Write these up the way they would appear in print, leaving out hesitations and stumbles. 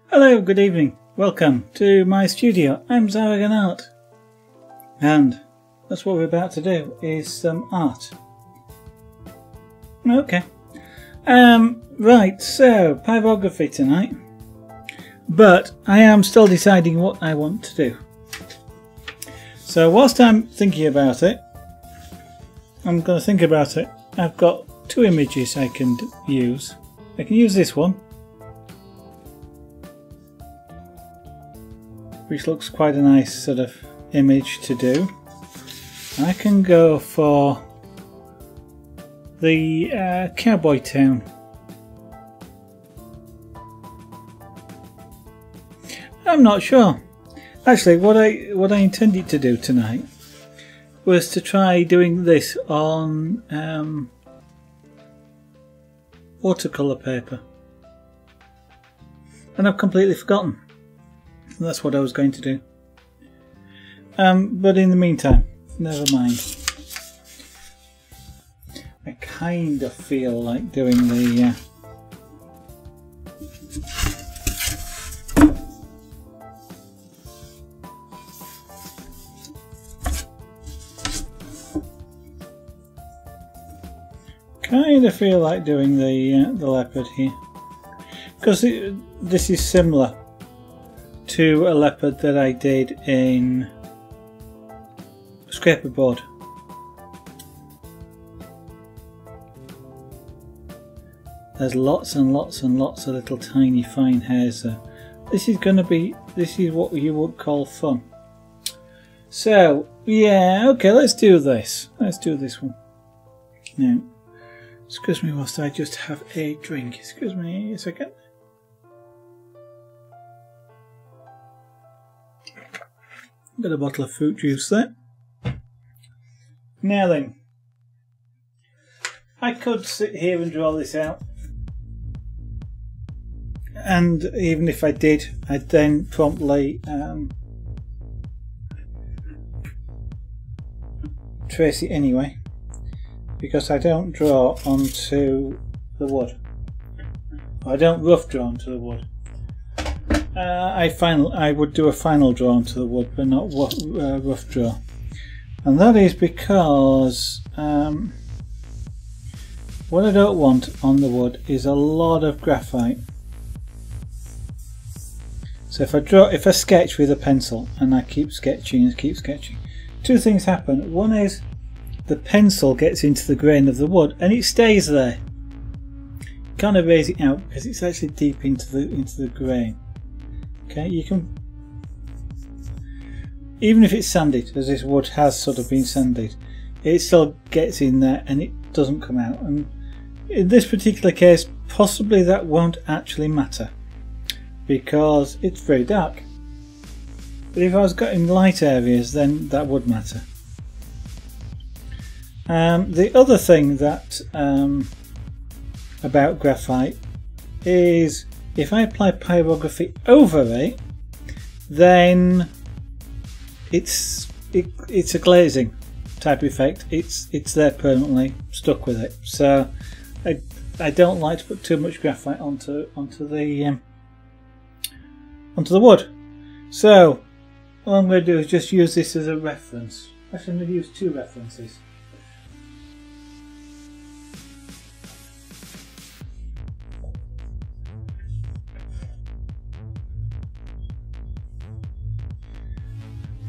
Hello, good evening. Welcome to my studio. I'm Zaragan Art. And that's what we're about to do, is some art. Okay. Right, so pyrography tonight. But I am still deciding what I want to do. So whilst I'm thinking about it, I'm going to think about it. I've got two images I can use. I can use this one, which looks quite a nice sort of image to do. I can go for the cowboy town. I'm not sure. Actually, what I intended to do tonight was to try doing this on watercolour paper, and I've completely forgotten. That's what I was going to do. But in the meantime, never mind. I kind of feel like doing the leopard here, because this is similar to a leopard that I did in scraper board. There's lots and lots and lots of little tiny fine hairs there. This is what you would call fun. So yeah, okay, let's do this. Let's do this one. Now, excuse me whilst I just have a drink. Excuse me a second. Got a bottle of fruit juice there. Now then, I could sit here and draw this out, and even if I did, I'd then promptly trace it anyway, because I don't draw onto the wood. I don't rough draw onto the wood. I would do a final draw onto the wood, but not rough draw, and that is because what I don't want on the wood is a lot of graphite. So if I sketch with a pencil and I keep sketching and keep sketching, two things happen. One is the pencil gets into the grain of the wood and it stays there. You can't erase it out because it's actually deep into the grain. Okay, you can, even if it's sanded, as this wood has sort of been sanded, it still gets in there and it doesn't come out. And in this particular case, possibly that won't actually matter because it's very dark. But if I was getting light areas, then that would matter. The other thing that about graphite is, if I apply pyrography over it, then it's a glazing type effect. It's there permanently, stuck with it. So I don't like to put too much graphite onto the wood. So all I'm going to do is just use this as a reference. Actually, I'm going to use two references.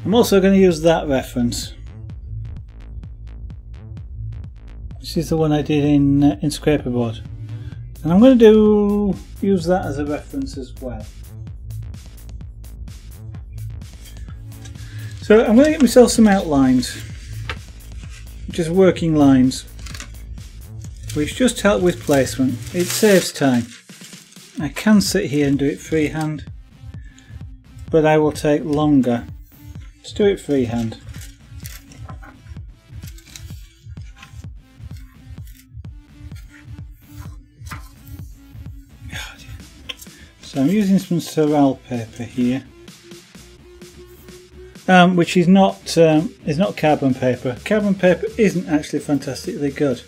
I'm also going to use that reference. This is the one I did in scraper board, and I'm going to use that as a reference as well. So I'm going to get myself some outlines, just working lines, which just help with placement. It saves time. I can sit here and do it freehand, but I will take longer. Let's do it freehand. So I'm using some Sorrel paper here, which is not carbon paper. Carbon paper isn't actually fantastically good.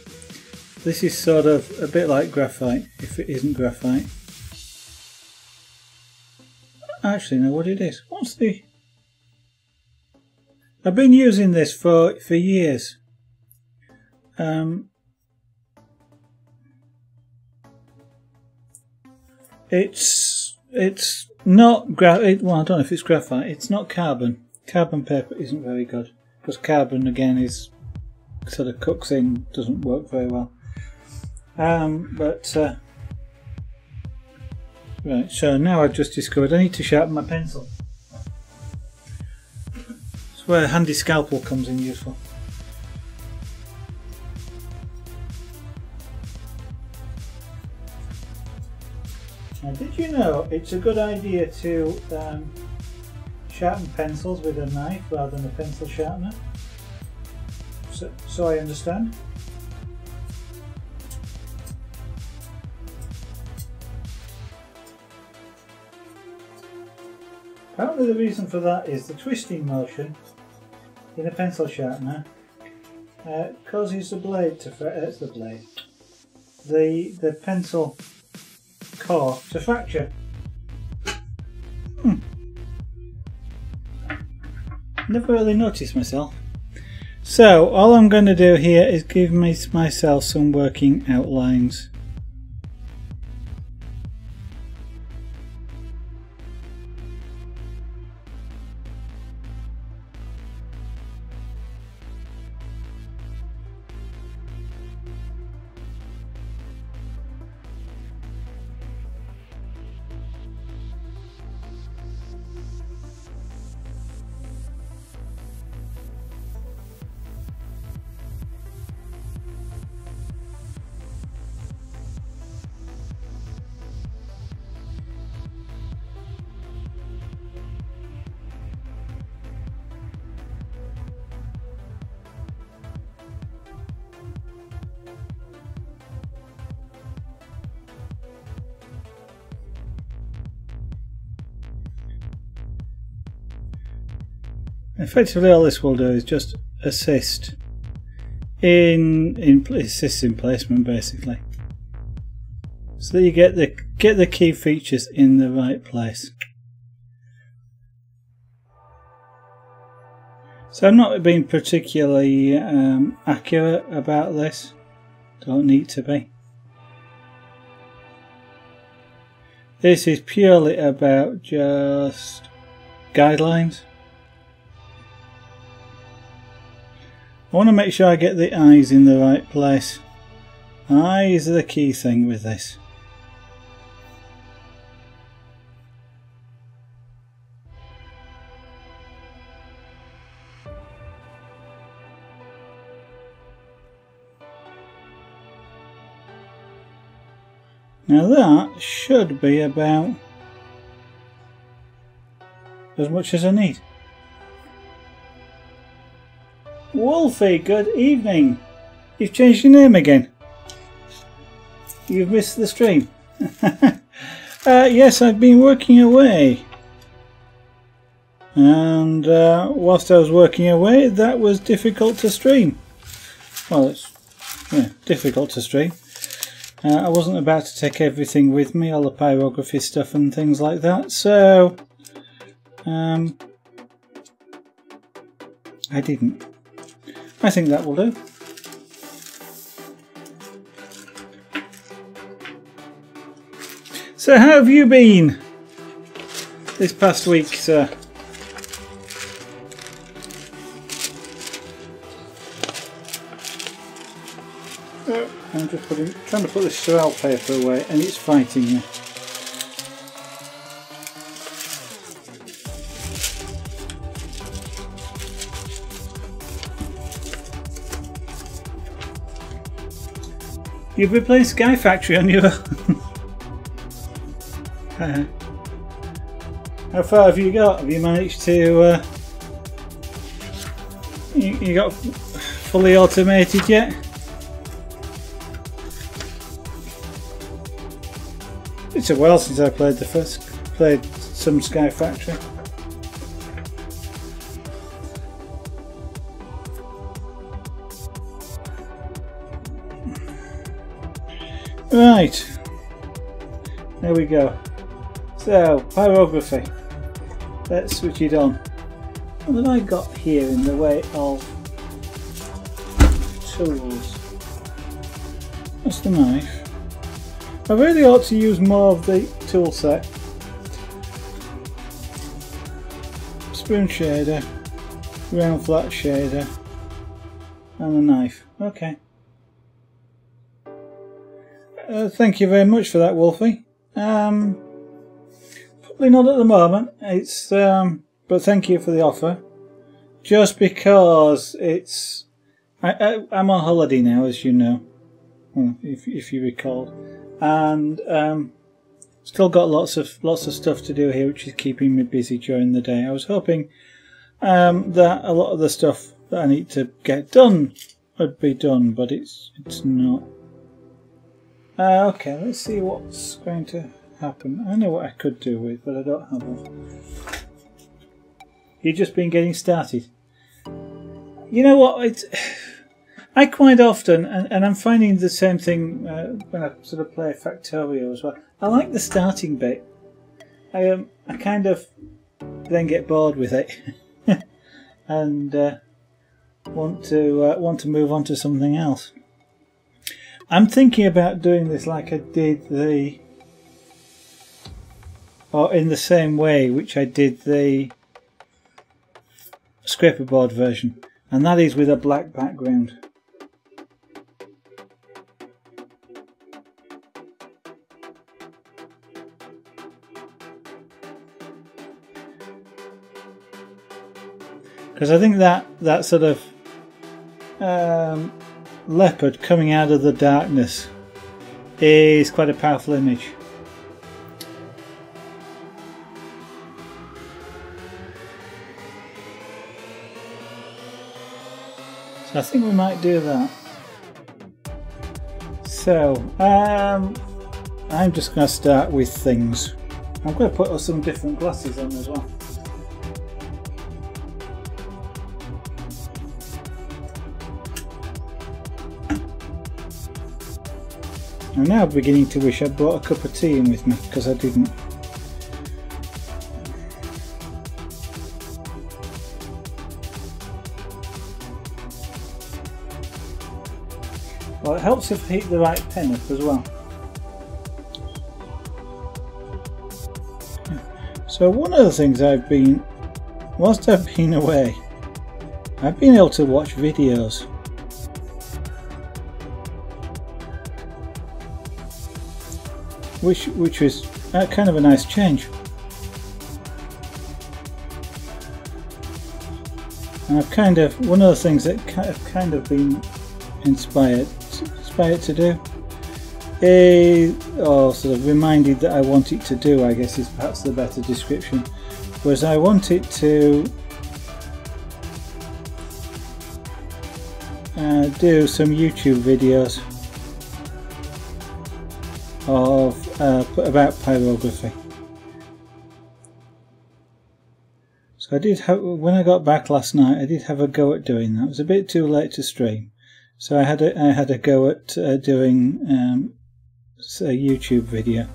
This is sort of a bit like graphite, if it isn't graphite. actually know what it is. What's the... I've been using this for years. It's not well, I don't know if it's graphite. It's not carbon. Carbon paper isn't very good because carbon again is sort of cooks in, doesn't work very well. Right, so now I've just discovered I need to sharpen my pencil. That's where a handy scalpel comes in useful. Now, did you know it's a good idea to sharpen pencils with a knife rather than a pencil sharpener? So I understand. Apparently the reason for that is the twisting motion in a pencil sharpener causes the blade to the pencil core to fracture. Never really noticed myself. So all I'm going to do here is give myself some working outlines. Effectively all this will do is just assist in placement basically, so that you get the key features in the right place. So I'm not being particularly accurate about this, don't need to be. This is purely about just guidelines. I want to make sure I get the eyes in the right place. Eyes are the key thing with this. Now that should be about as much as I need. Wolfie, good evening. You've changed your name again. You've missed the stream. Yes, I've been working away. And whilst I was working away, that was difficult to stream. Well, it's difficult to stream. I wasn't about to take everything with me, all the pyrography stuff and things like that, so I didn't. I think that will do. So how have you been this past week, sir? I'm just trying to put this Sorrel paper away and it's fighting me. You've been playing Sky Factory on your own. How far have you got? Have you managed to you got fully automated yet? It's a while since I played some Sky Factory. Right, there we go. So, pyrography. let's switch it on. What have I got here in the way of tools? That's the knife. I really ought to use more of the tool set. Spoon shader, round flat shader, and a knife. Okay. Thank you very much for that, Wolfie. Probably not at the moment. It's but thank you for the offer. Just because it's I'm on holiday now, as you know, if you recall, and still got lots of stuff to do here, which is keeping me busy during the day. I was hoping that a lot of the stuff that I need to get done would be done, but it's not. Okay, let's see what's going to happen. I know what I could do with, but I don't have one. You've just been getting started. You know what? I quite often, and I'm finding the same thing when I sort of play Factorio as well. I like the starting bit. I kind of then get bored with it, and want to move on to something else. I'm thinking about doing this like I did or in the same way which I did the scraper board version, and that is with a black background. Because I think that sort of leopard coming out of the darkness is quite a powerful image. So I think we might do that. So I'm just going to start with things. I'm going to put some different glasses on as well. I'm now beginning to wish I'd brought a cup of tea in with me, because I didn't. Well, it helps if I heat the right pen up as well. So one of the things whilst I've been away, I've been able to watch videos. Which was kind of a nice change. And I've one of the things that I've kind of been inspired to do or sort of reminded that I want it to do, I guess is perhaps the better description, was I want it to do some YouTube videos about pyrography. So I did when I got back last night, I did have a go at doing that. It was a bit too late to stream, so I had a go at doing a YouTube video.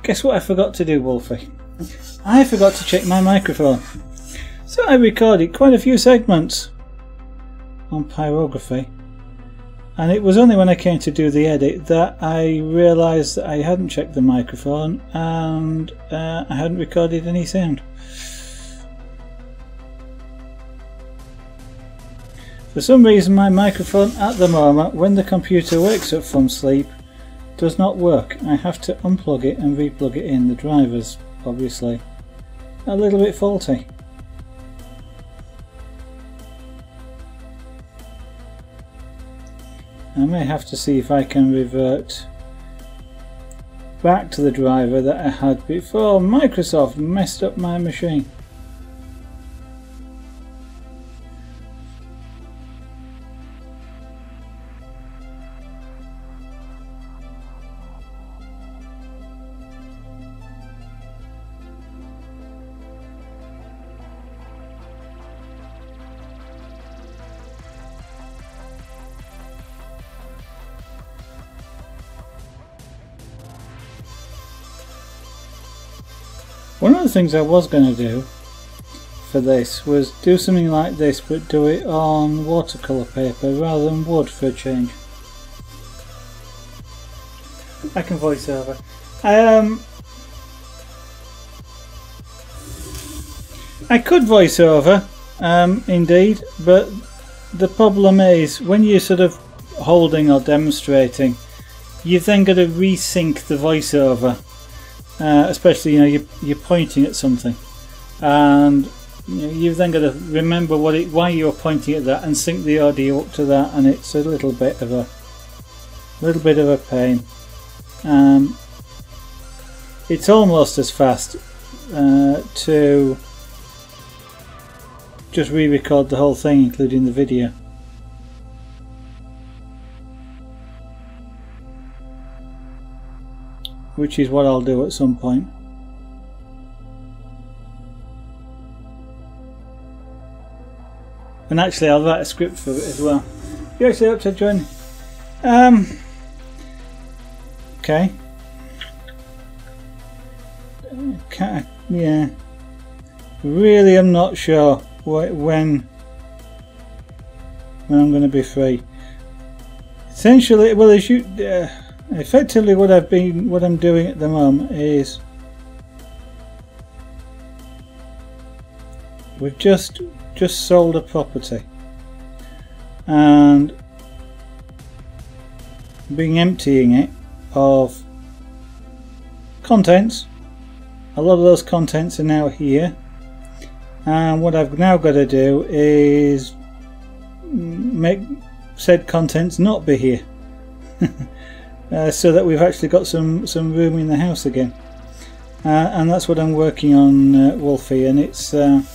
Guess what I forgot to do, Wolfie? I forgot to check my microphone. So I recorded quite a few segments on pyrography. And it was only when I came to do the edit that I realised that I hadn't checked the microphone and I hadn't recorded any sound. For some reason my microphone at the moment, when the computer wakes up from sleep, does not work. I have to unplug it and replug it in. The driver's obviously a little bit faulty. I may have to see if I can revert back to the driver that I had before Microsoft messed up my machine. One of the things I was going to do for this was do something like this, but do it on watercolour paper rather than wood for a change. I can voice over. I could voice over, indeed, but the problem is when you're sort of holding or demonstrating, you've then got to resync the voiceover, especially you're pointing at something, and you've then got to remember why you're pointing at that and sync the audio up to that, and it's a little bit of a pain. It's almost as fast to just re-record the whole thing, including the video. Which is what I'll do at some point. And actually I'll write a script for it as well. You actually up to join? Okay. Yeah. Really, I'm not sure when I'm going to be free. Essentially, well, as you effectively what I'm doing at the moment is we've just sold a property and been emptying it of contents. A lot of those contents are now here, and what I've now got to do is make said contents not be here. So that we've actually got some room in the house again, and that's what I'm working on, Wolfie, and it's at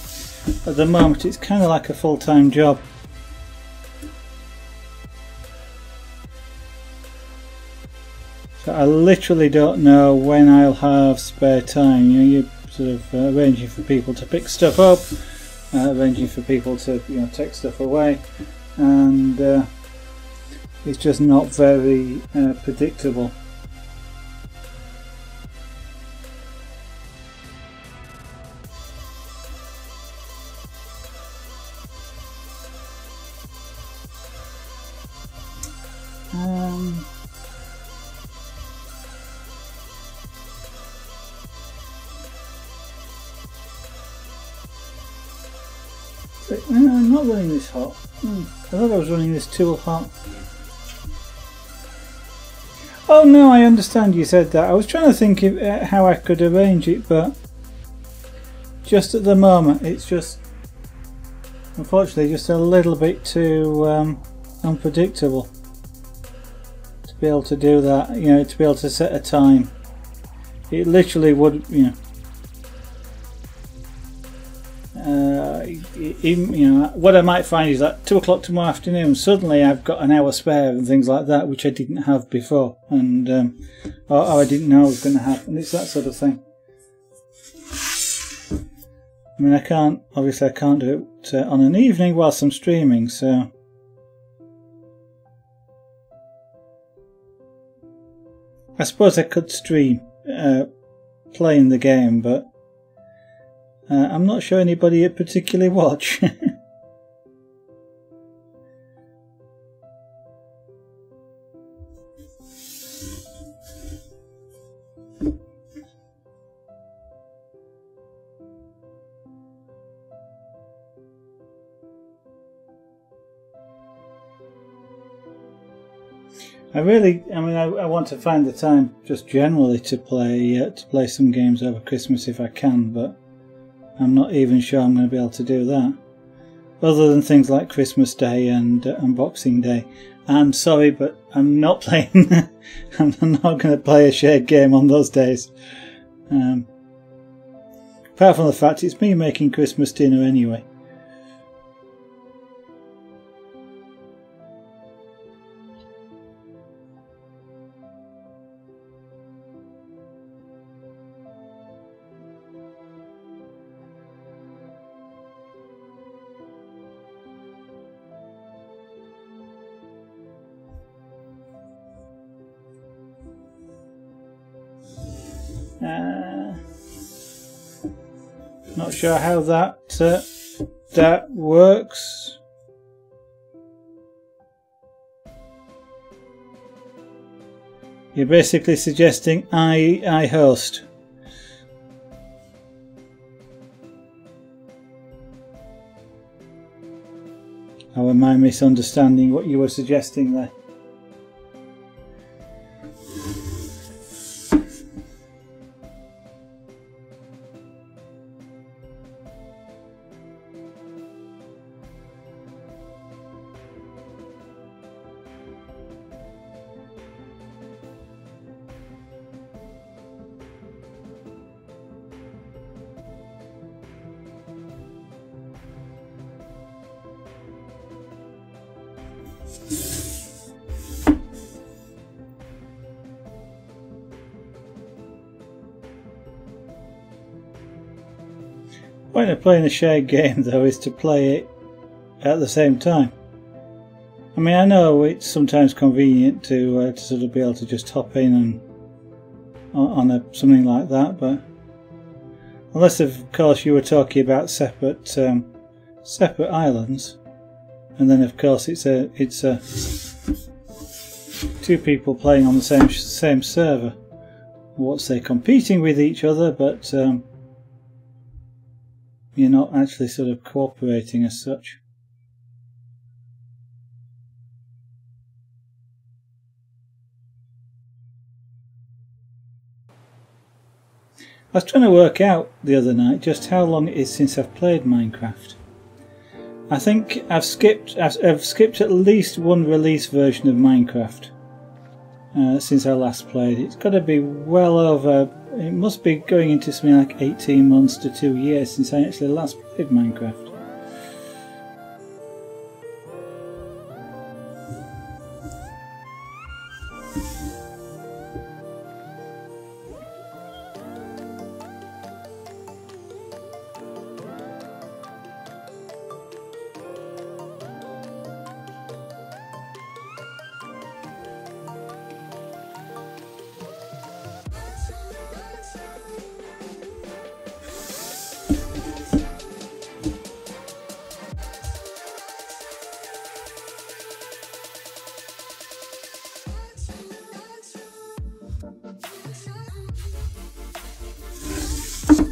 the moment it's kind of like a full-time job. So I literally don't know when I'll have spare time. You're sort of arranging for people to pick stuff up, arranging for people to take stuff away, and it's just not very predictable. I'm not running this hot. I thought I was running this too hot. Oh no, I understand you said that. I was trying to think of how I could arrange it, but just at the moment it's just, unfortunately, just a little bit too unpredictable to be able to do that. To be able to set a time. It literally would, what I might find is that 2 o'clock tomorrow afternoon, suddenly I've got an hour spare and things like that, which I didn't have before, and or I didn't know I was going to have, and it's that sort of thing. I mean, obviously I can't do it on an evening whilst I'm streaming, so I suppose I could stream playing the game, but I'm not sure anybody would particularly watch. I want to find the time just generally to play some games over Christmas if I can, but I'm not even sure I'm going to be able to do that. Other than things like Christmas Day and Boxing Day. And sorry, but I'm not playing. I'm not going to play a shared game on those days. Apart from the fact it's me making Christmas dinner anyway. Not sure how that works. You're basically suggesting I host. Or am I misunderstanding what you were suggesting there? The point of playing a shared game, though, is to play it at the same time. I mean, I know it's sometimes convenient to sort of be able to just hop in and on something like that, but unless, of course, you were talking about separate islands, and then, of course, it's two people playing on the same server. What's they competing with each other, but you're not actually sort of cooperating as such. I was trying to work out the other night just how long it is since I've played Minecraft. I think I've skipped at least one release version of Minecraft since I last played. It's got to be well over. It must be going into something like 18 months to 2 years since I actually last played Minecraft.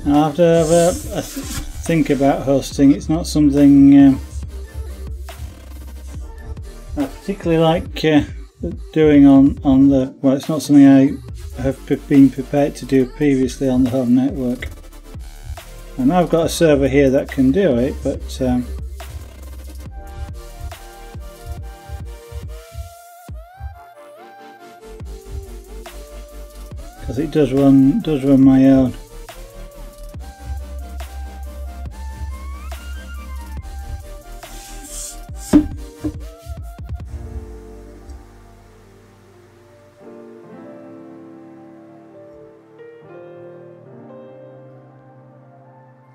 I have to have a think about hosting. It's not something I particularly like doing on the. Well, it's not something I have been prepared to do previously on the home network. And I've got a server here that can do it, but because it does run my own.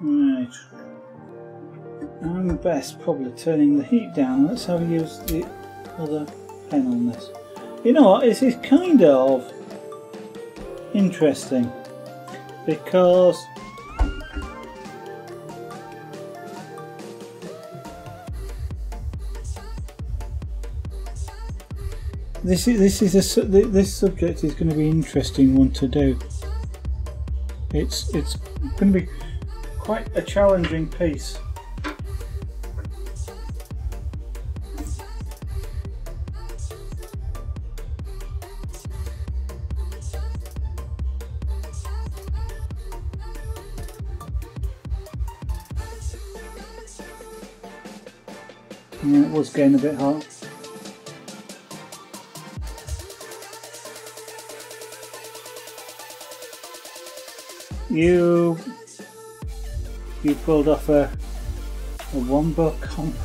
Right, I'm best probably turning the heat down. Let's have a use the other pen on this. You know what, this is kind of interesting because this subject is going to be an interesting one to do. It's going to be quite a challenging piece. Yeah, it was getting a bit hot. You pulled off a wombo comp.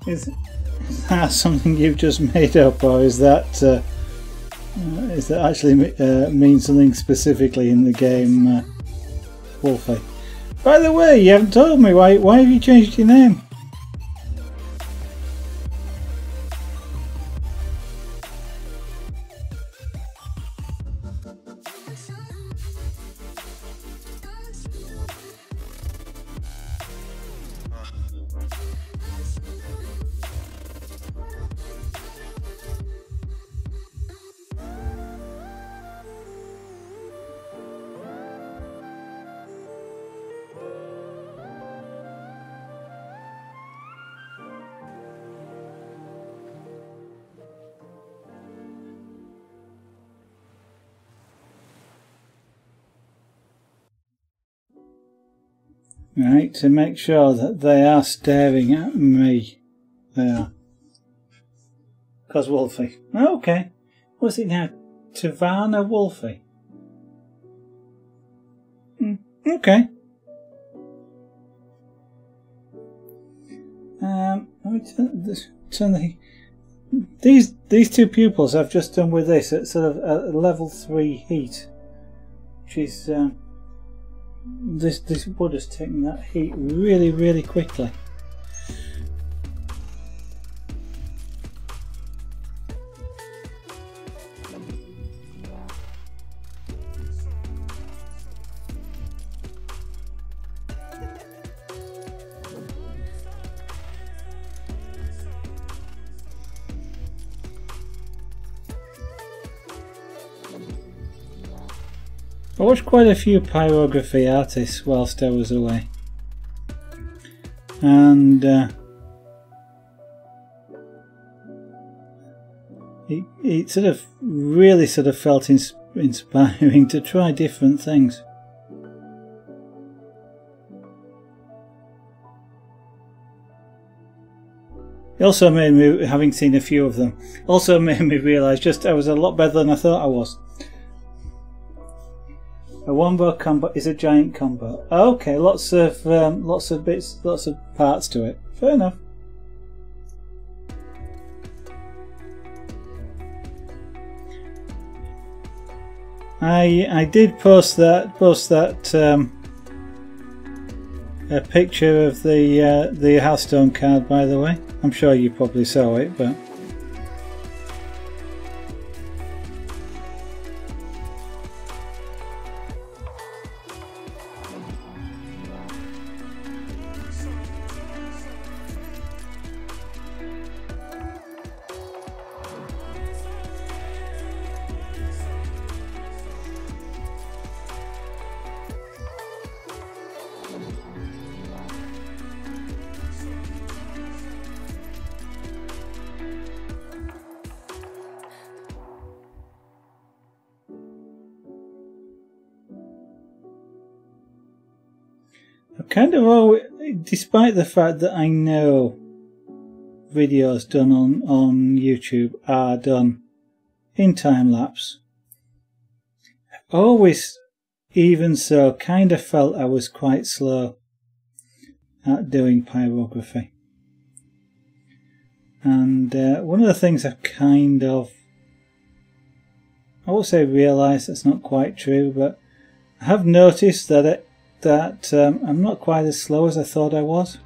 Is that something you've just made up, or is that actually mean something specifically in the game, Wolfie? By the way, you haven't told me why have you changed your name? Right, to make sure that they are staring at me. They are. Because Wolfie. Okay. What's it now? Tavana Wolfie. Okay. Let me turn these two pupils I've just done with this at sort of a level 3 heat, which is this wood has taken that heat really quickly. I watched quite a few pyrography artists whilst I was away, and it sort of really felt inspiring to try different things. It also made me, having seen a few of them, also made me realise just I was a lot better than I thought I was. A wombo combo is a giant combo. Okay, lots of bits, lots of parts to it. Fair enough. I did post that a picture of the Hearthstone card, by the way. I'm sure you probably saw it, but. Kind of always, despite the fact that I know videos done on YouTube are done in time lapse, I've always, even so, kind of felt I was quite slow at doing pyrography. And one of the things I've kind of, I won't say realised, that's not quite true, but I have noticed that I'm not quite as slow as I thought I was.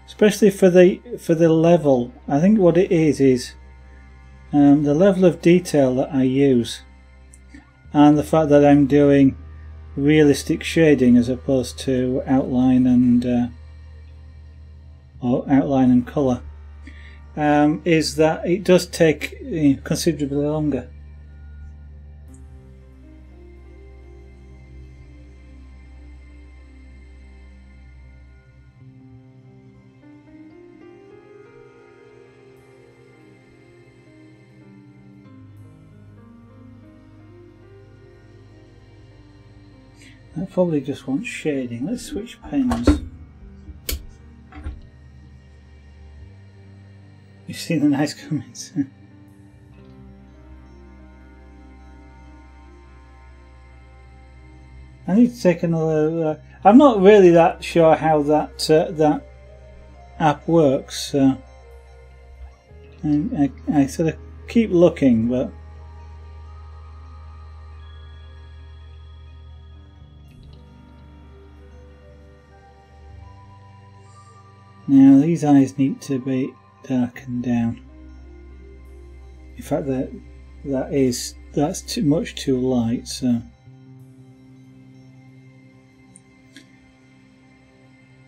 Especially for the level. I think what it is the level of detail that I use, and the fact that I'm doing realistic shading as opposed to outline and colour, is that it does take considerably longer. I probably just want shading. Let's switch pens. You've seen the nice comments. I need to take another. I'm not really that sure how that app works. I sort of keep looking, but. Now these eyes need to be darkened down. In fact, that's too much too light. So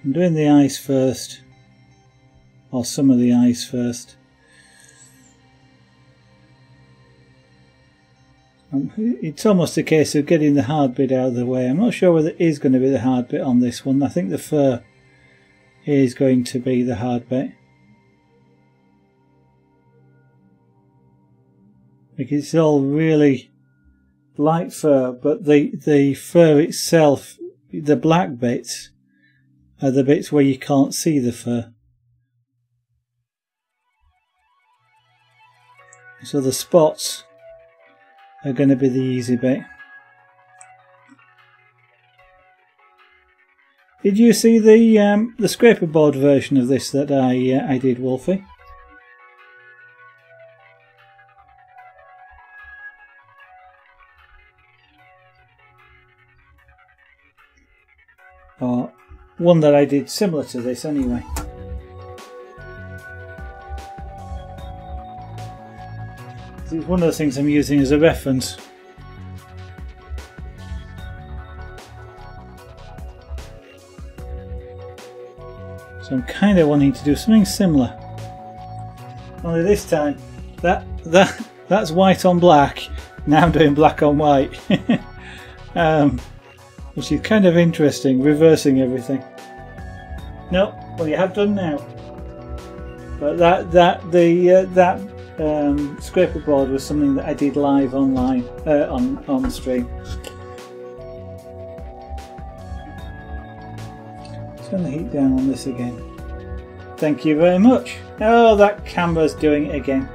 I'm doing the eyes first, or some of the eyes first. It's almost a case of getting the hard bit out of the way. I'm not sure whether it is going to be the hard bit on this one. I think the fur is going to be the hard bit, because it's all really light fur, but the fur itself, the black bits, are the bits where you can't see the fur. So the spots are going to be the easy bit. Did you see the scraper board version of this that I did, Wolfie? Or one that I did similar to this anyway. It's one of the things I'm using as a reference. So I'm kind of wanting to do something similar. Only this time, that's white on black. Now I'm doing black on white, which is kind of interesting, reversing everything. No, well you have done now. But that scraper board was something that I did live online on the stream. Turn the heat down on this again. Thank you very much. Oh, that camera's doing it again.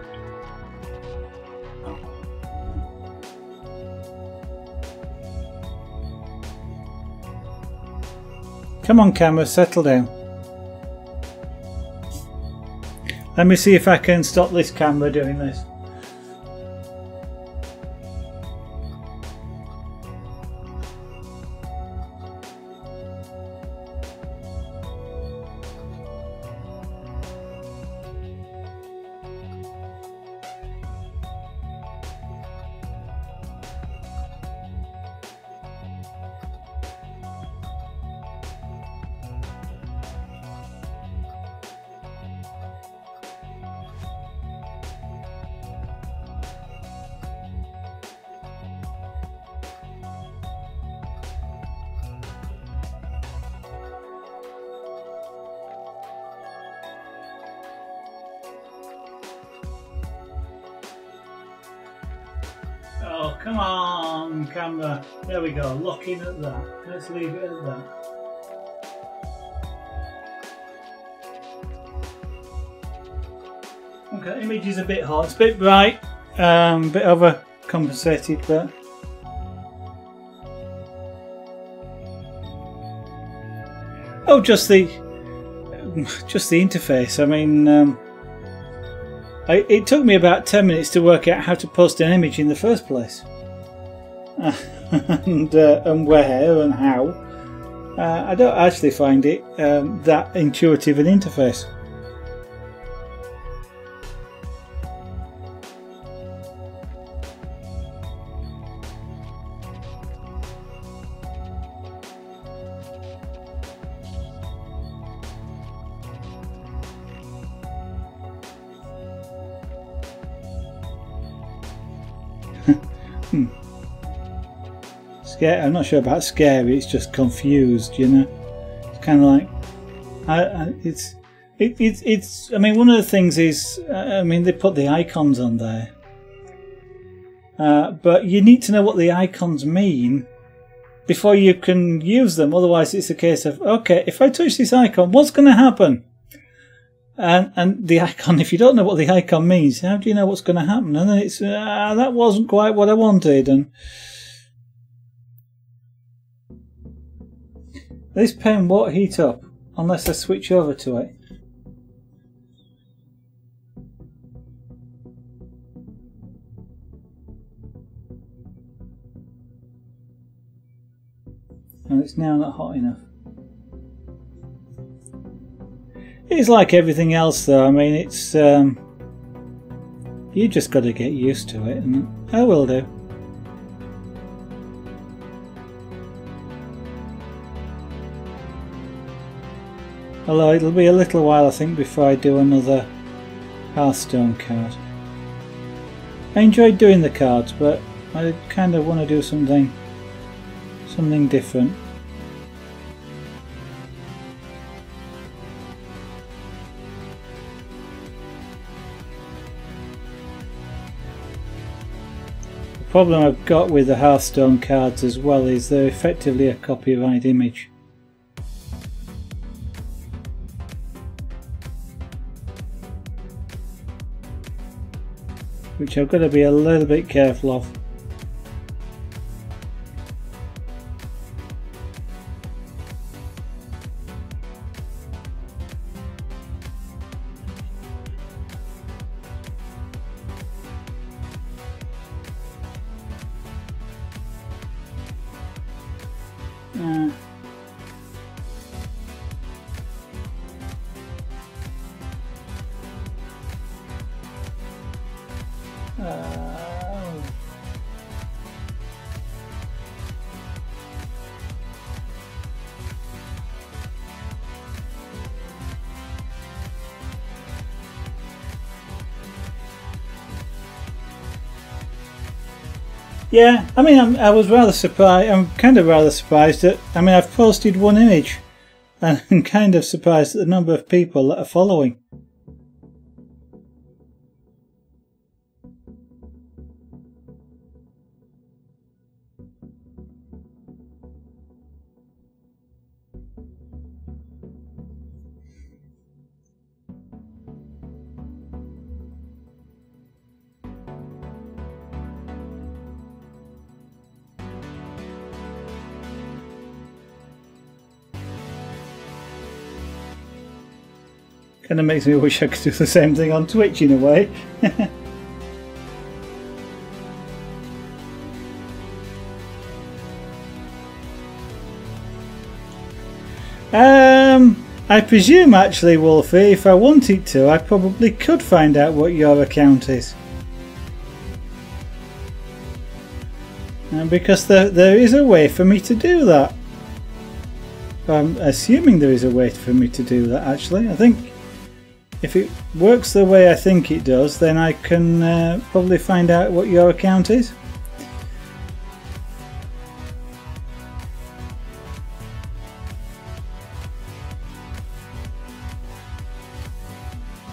Come on, camera, settle down. Let me see if I can stop this camera doing this. Oh, come on, camera. There we go, lock in at that. Let's leave it at that. Okay, image is a bit hot, it's a bit bright, a bit overcompensated, but oh, just the interface. I mean, it took me about 10 minutes to work out how to post an image in the first place, and where and how. I don't actually find it that intuitive an interface. I'm not sure about scary. It's just confused, you know. It's kind of like, it's. I mean, one of the things is, I mean, they put the icons on there, but you need to know what the icons mean before you can use them. Otherwise, it's a case of, okay, if I touch this icon, what's going to happen? And the icon, if you don't know what the icon means, how do you know what's going to happen? And then it's that wasn't quite what I wanted. And this pen won't heat up unless I switch over to it. And it's now not hot enough. It's like everything else though. I mean, it's you just got to get used to it, and I will do. Although it'll be a little while, I think, before I do another Hearthstone card. I enjoyed doing the cards, but I kind of want to do something different. The problem I've got with the Hearthstone cards as well is they're effectively a copyright image. Which I've got to be a little bit careful of. Yeah, I mean, I was rather surprised. I'm kind of rather surprised that, I mean, I've posted one image and I'm kind of surprised at the number of people that are following. Kind of makes me wish I could do the same thing on Twitch in a way. I presume actually, Wolfie, if I wanted to, I probably could find out what your account is. And because there is a way for me to do that. I'm assuming there is a way for me to do that actually. I think if it works the way I think it does, then I can probably find out what your account is.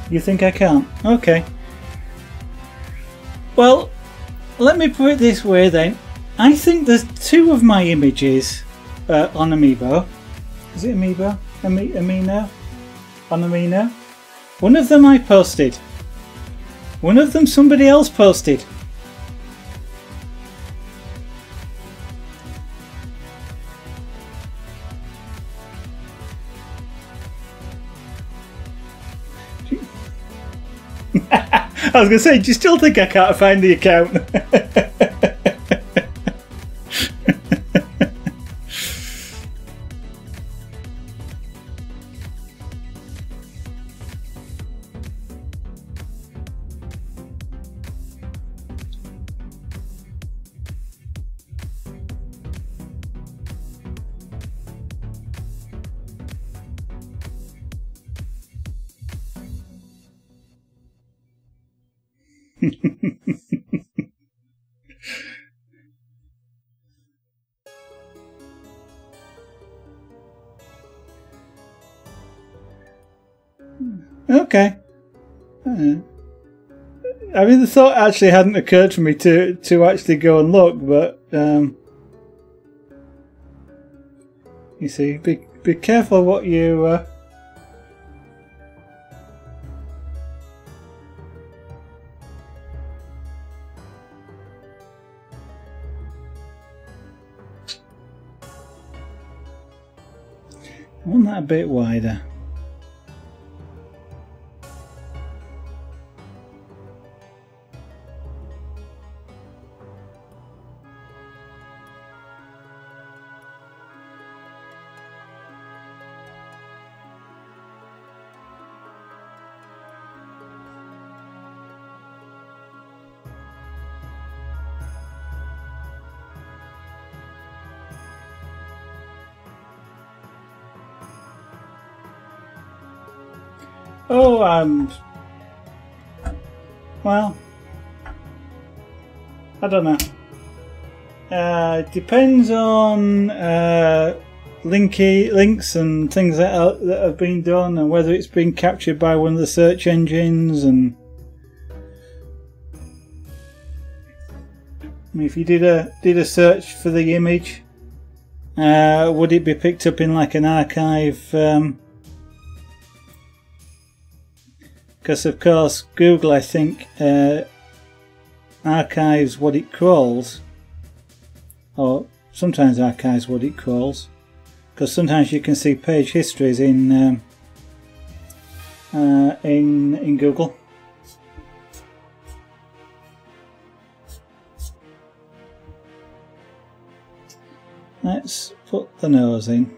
You think I can't? Okay. Well, let me put it this way then. I think there's two of my images on Amiibo. Is it Amiibo? Amino? On Amino? One of them I posted. One of them somebody else posted. I was going to say, do you still think I can't find the account? Okay. I mean, the thought actually hadn't occurred to me to actually go and look, but you see, be careful what you. I want that a bit wider. Oh, well, I don't know. Depends on links and things that have been done, and whether it's been captured by one of the search engines. And I mean, if you did a search for the image, would it be picked up in like an archive? Because of course Google, I think, archives what it crawls, or sometimes archives what it crawls, because sometimes you can see page histories in Google. Let's put the nose in.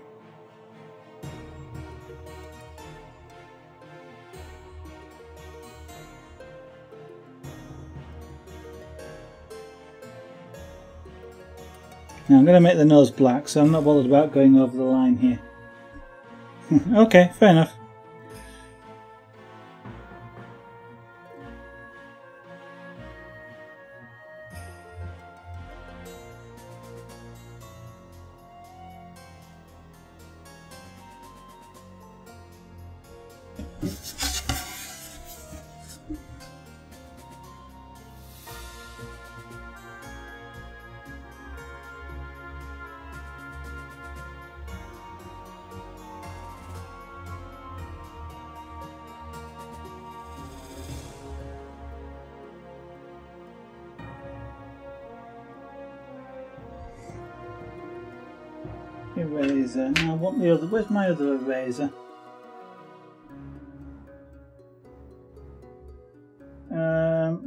Now I'm going to make the nose black, so I'm not bothered about going over the line here. Okay, fair enough. Eraser. Now I want the other. Where's my other eraser?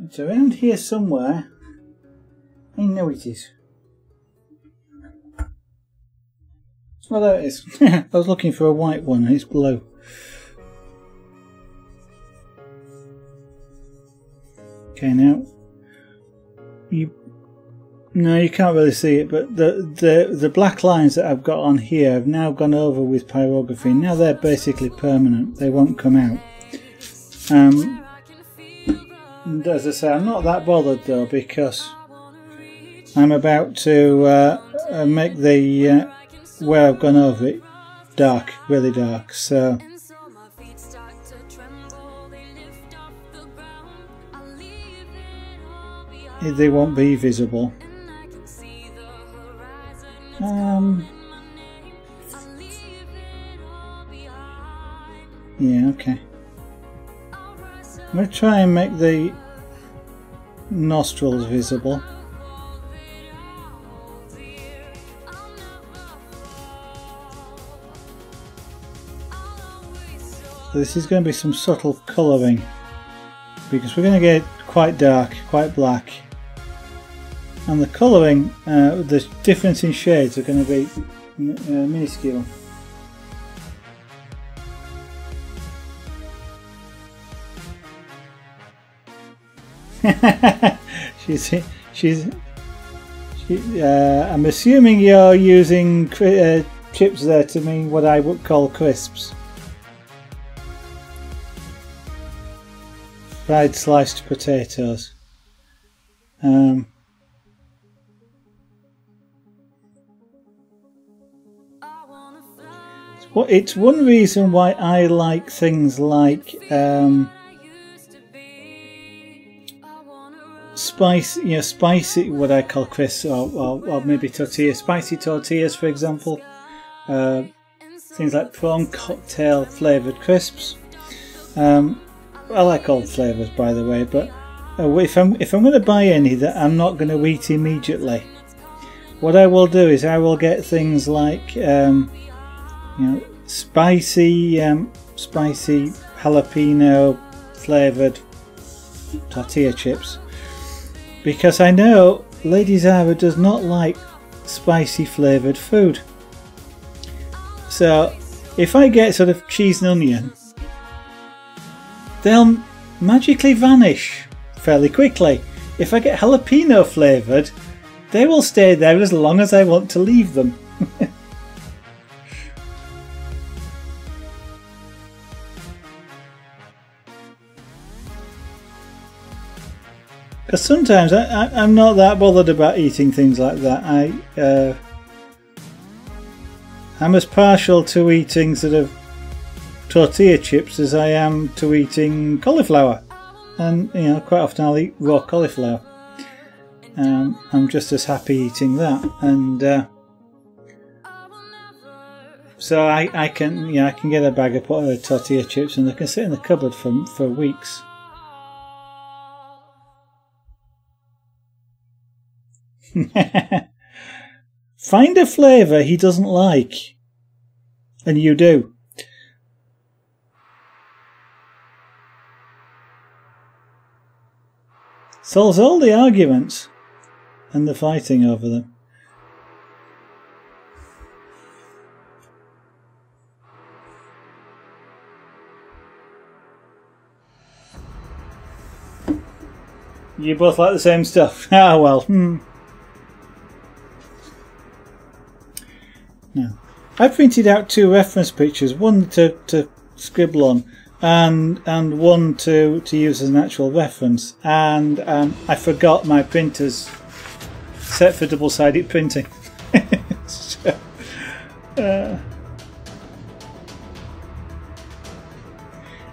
It's around here somewhere. I know it is. Well, there it is. I was looking for a white one and it's blue. Okay, now no, you can't really see it, but the black lines that I've got on here have now gone over with pyrography. Now they're basically permanent. They won't come out. And as I say, I'm not that bothered though, because I'm about to make the where I've gone over it dark, really dark. So they won't be visible. Yeah, okay. I'm going to try and make the nostrils visible. So this is going to be some subtle colouring, because we're going to get quite dark, quite black. And the colouring, the difference in shades are going to be minuscule. I'm assuming you're using chips there to mean what I would call crisps. Fried sliced potatoes. It's one reason why I like things like spicy, what I call crisps, or maybe tortillas, spicy tortillas, for example. Things like prawn cocktail flavoured crisps. I like all flavours, by the way, but if I'm going to buy any that I'm not going to eat immediately, what I will do is I will get things like spicy jalapeno flavoured tortilla chips, because I know Lady Zara does not like spicy flavoured food. So if I get sort of cheese and onion, they'll magically vanish fairly quickly. If I get jalapeno flavoured, they will stay there as long as I want to leave them. Sometimes I'm not that bothered about eating things like that. I'm as partial to eating sort of tortilla chips as I am to eating cauliflower, and you know, quite often I'll eat raw cauliflower. I'm just as happy eating that, and so I can get a bag of tortilla chips and they can sit in the cupboard for weeks. Find a flavour he doesn't like, and you do. Solves all the arguments and the fighting over them. You both like the same stuff. Ah, well. Now, I printed out 2 reference pictures, one to scribble on and one to use as an actual reference, and I forgot my printers set for double-sided printing. So,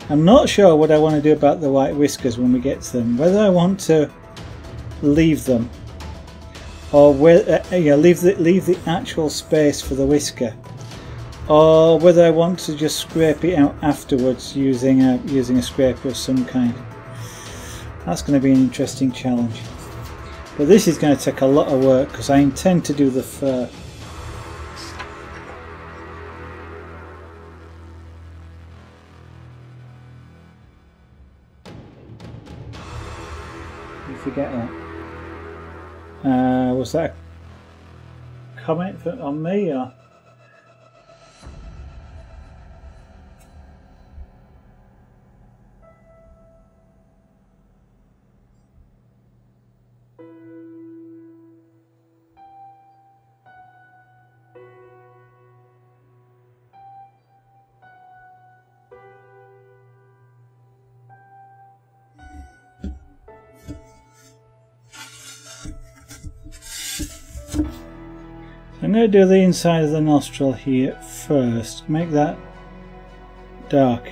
I'm not sure what I want to do about the white whiskers when we get to them, whether I want to leave them or leave the actual space for the whisker, or whether I want to just scrape it out afterwards using a scraper of some kind. That's going to be an interesting challenge. But this is going to take a lot of work because I intend to do the fur. You forget that. Was that a comment on me or? I'm going to do the inside of the nostril here first, make that dark,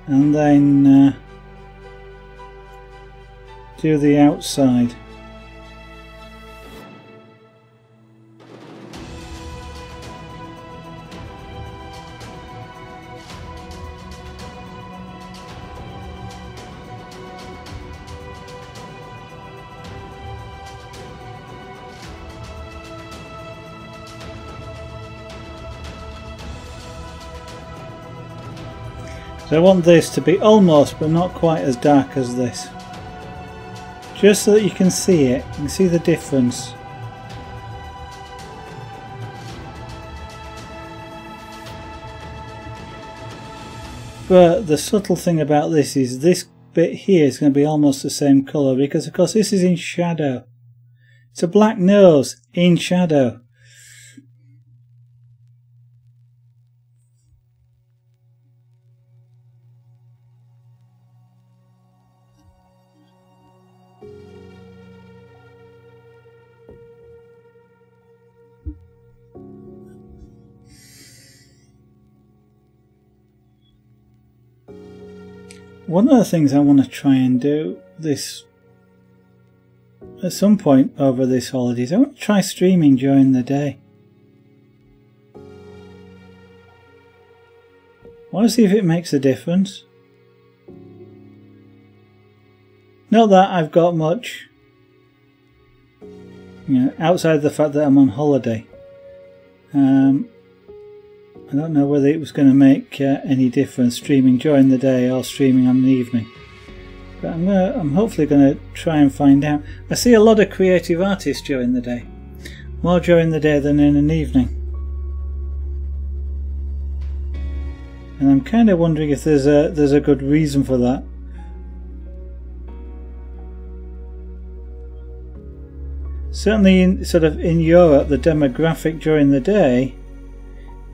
and then do the outside. So I want this to be almost but not quite as dark as this, just so that you can see it, you can see the difference. But the subtle thing about this is this bit here is going to be almost the same colour, because of course this is in shadow. It's a black nose in shadow. One of the things I want to try and do this at some point over this holidays, I want to try streaming during the day. I want to see if it makes a difference. Not that I've got much, outside the fact that I'm on holiday. I don't know whether it was going to make any difference streaming during the day or streaming on the evening, but I'm hopefully going to try and find out. I see a lot of creative artists during the day, more during the day than in an evening, and I'm kind of wondering if there's a good reason for that. Certainly in Europe, the demographic during the day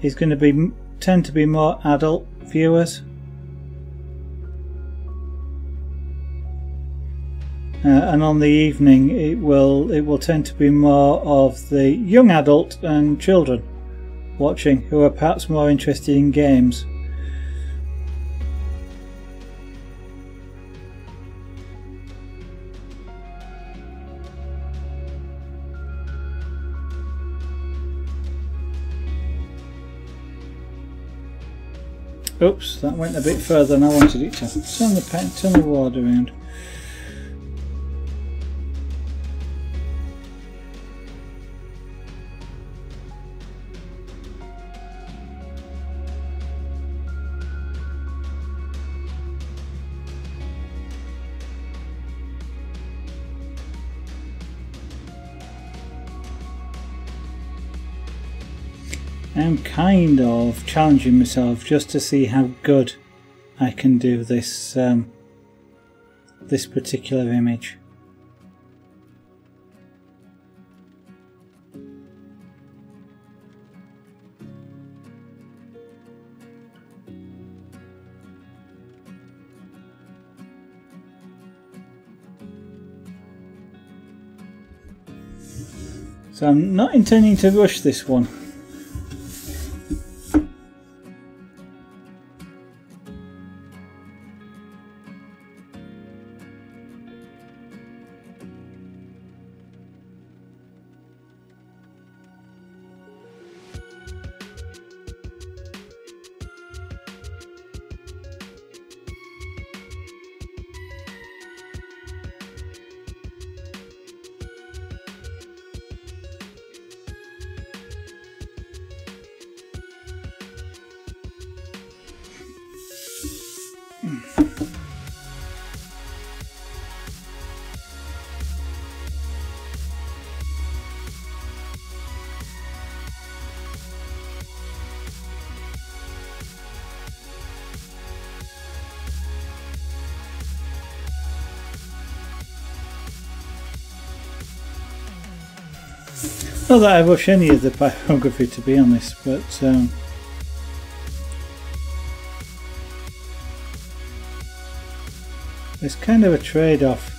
is going to tend to be more adult viewers. and on the evening it will tend to be more of the young adult and children watching who are perhaps more interested in games. Oops, that went a bit further than I wanted it to. Turn the ward around. I'm kind of challenging myself just to see how good I can do this this particular image. So I'm not intending to rush this one. Not that I rush any of the pyrography, to be honest, but it's kind of a trade-off.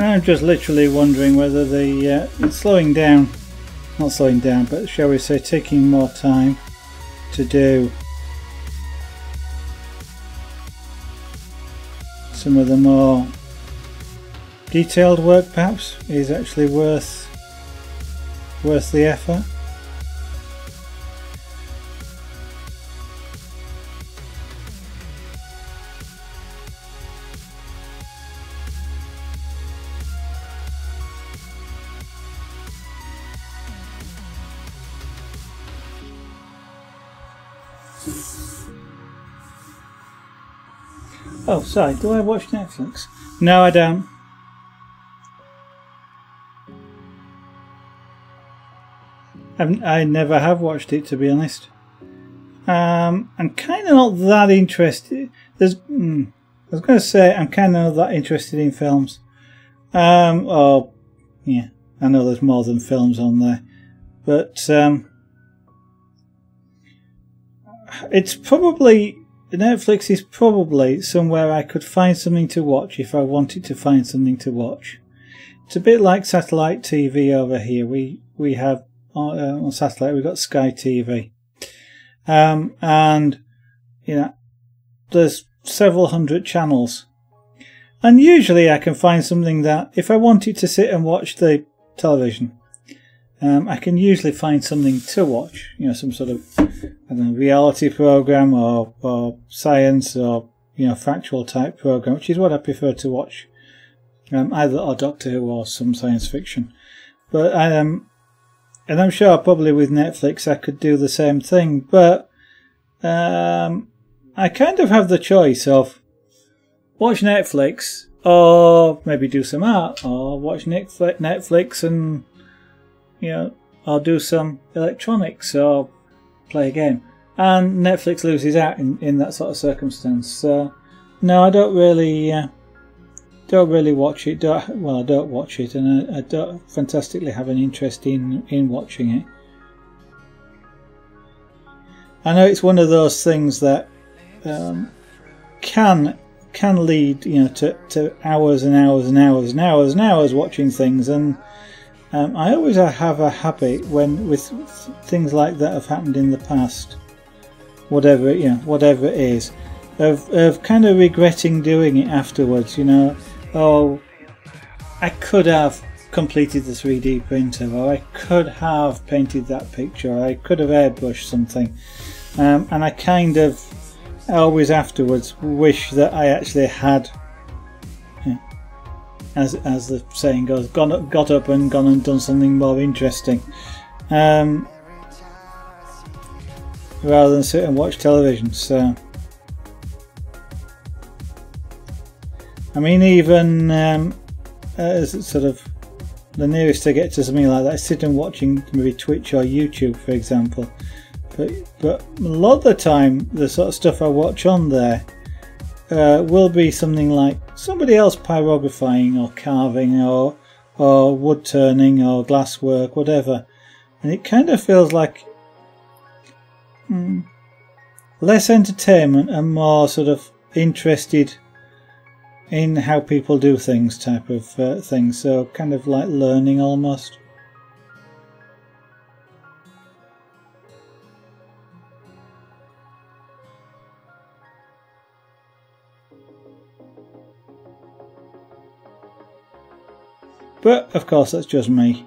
I'm just literally wondering whether the it's slowing down, not slowing down, but shall we say taking more time to do some of the more detailed work perhaps is actually worth the effort. Oh, sorry, do I watch Netflix? No, I don't. I never have watched it, to be honest. I'm kind of not that interested. I was going to say I'm kind of not that interested in films. Oh, yeah, I know there's more than films on there, but it's probably. Netflix is probably somewhere I could find something to watch if I wanted to find something to watch. It's a bit like satellite TV over here. We have on satellite we've got Sky TV, and you know there's several hundred channels, and usually I can find something that if I wanted to sit and watch the television, I can usually find something to watch. You know, some sort of I don't know, reality program or science or factual type program, which is what I prefer to watch. Either or Doctor Who or some science fiction. But and I'm sure probably with Netflix I could do the same thing. But I kind of have the choice of watch Netflix or maybe do some art, or watch Netflix and or do some electronics or play a game. And Netflix loses out in that sort of circumstance. So no, I don't really don't really watch it. Well, I don't watch it, and I don't fantastically have an interest in watching it. I know it's one of those things that can lead, you know, to hours and hours and hours and hours and hours watching things, and I always have a habit with things like that have happened in the past, whatever it is, of kind of regretting doing it afterwards. You know, oh, I could have completed the 3D printer, or I could have painted that picture, or I could have airbrushed something, and I kind of always afterwards wish that I actually had, as the saying goes, got up and gone and done something more interesting, rather than sit and watch television. So I mean, even as sort of the nearest I get to something like that is sitting watching maybe Twitch or YouTube, for example. But a lot of the time, the sort of stuff I watch on there will be something like somebody else pyrographing or carving or wood turning or glass work, whatever, and it kind of feels like less entertainment and more sort of interested in how people do things type of thing. So kind of like learning almost. But of course that's just me.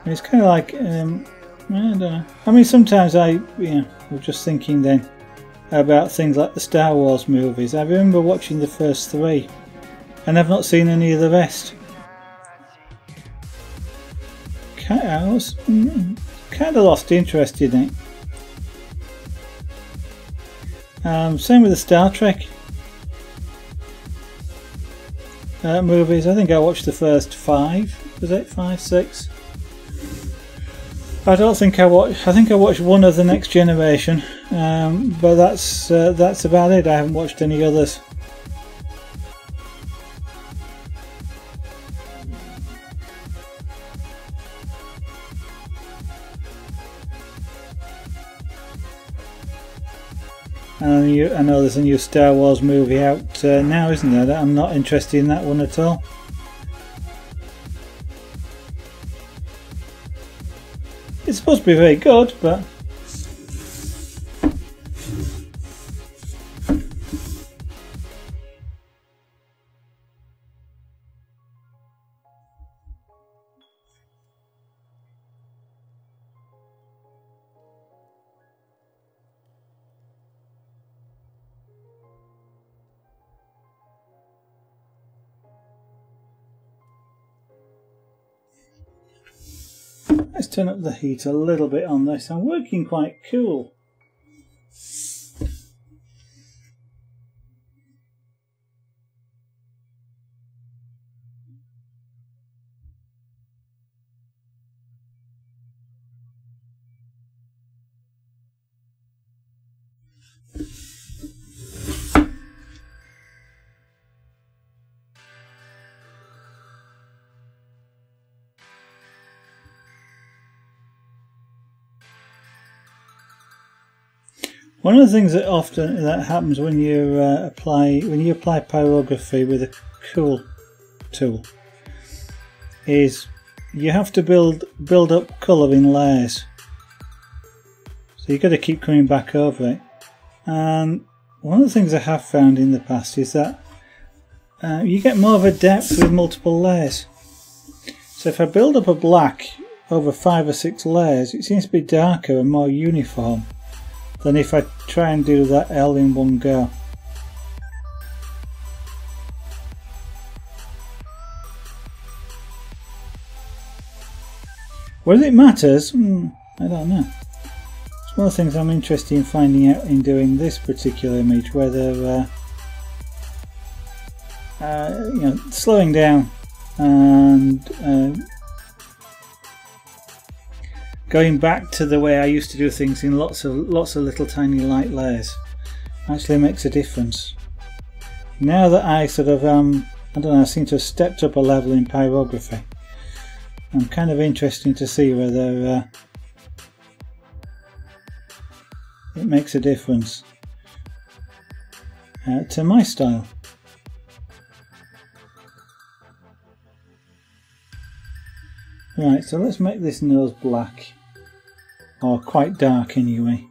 It's kind of like, I don't know. I mean, sometimes I was just thinking then about things like the Star Wars movies. I remember watching the first 3, and I've not seen any of the rest. I was kind of lost interest in it. Same with the Star Trek movies. I think I watched the first 5. Was it 5, 6? I don't think I watched. I think I watched one of the Next Generation, but that's about it. I haven't watched any others. I know there's a new Star Wars movie out now, isn't there? I'm not interested in that one at all. It's supposed to be very good, but let's turn up the heat a little bit on this. I'm working quite cool. One of the things that often happens when you apply pyrography with a cool tool is you have to build up colour in layers. So you've got to keep coming back over it. And one of the things I have found in the past is that you get more of a depth with multiple layers. So if I build up a black over 5 or 6 layers, it seems to be darker and more uniform than if I try and do that L in one go. Whether it matters, I don't know. It's one of the things I'm interested in finding out in doing this particular image, whether slowing down and going back to the way I used to do things in lots of little tiny light layers actually makes a difference. Now that I sort of I don't know, I seem to have stepped up a level in pyrography. I'm kind of interested to see whether it makes a difference to my style. Right, so let's make this nose black, or quite dark anyway.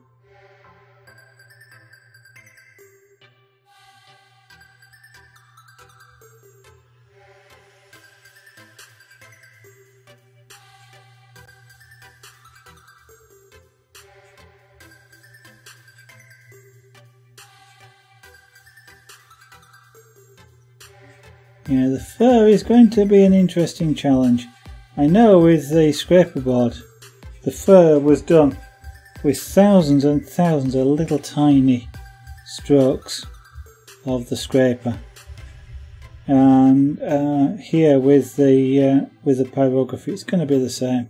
Yeah, the fur is going to be an interesting challenge. I know with the scraper board, the fur was done with thousands and thousands of little tiny strokes of the scraper, and here with the pyrography, it's going to be the same.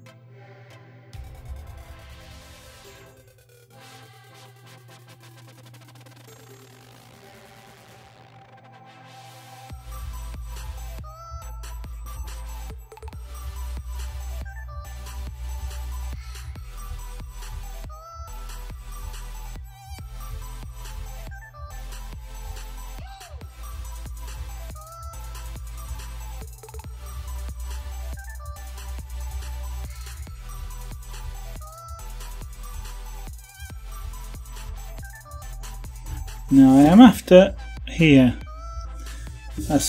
Now I am after here a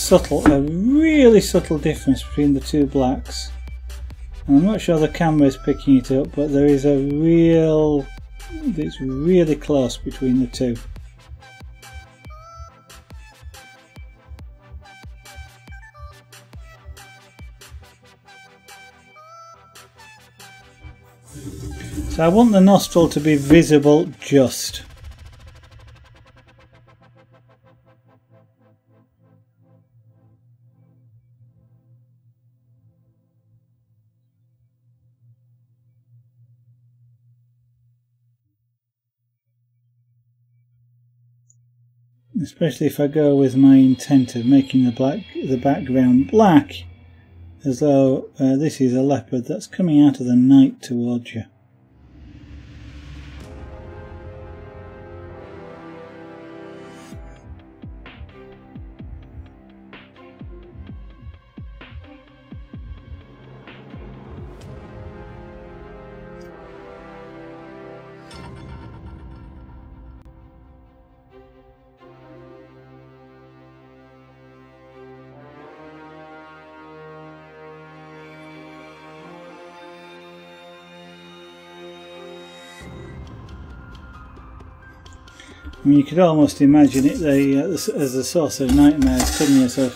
really subtle difference between the two blacks. And I'm not sure the camera is picking it up, but there is it's really close between the two. So I want the nostril to be visible just. Especially if I go with my intent of making the background black, as though this is a leopard that's coming out of the night towards you. I mean, you could almost imagine it as a source of nightmares, couldn't you? So,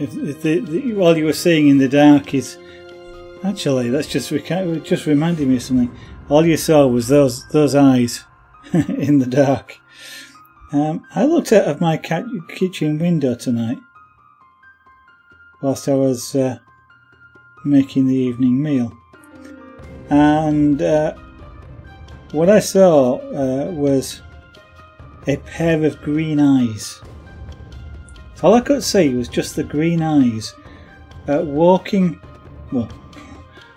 if all you were seeing in the dark is actually, that's just reminded me of something. All you saw was those eyes in the dark. I looked out of my kitchen window tonight whilst I was making the evening meal, and what I saw was a pair of green eyes. All I could see was just the green eyes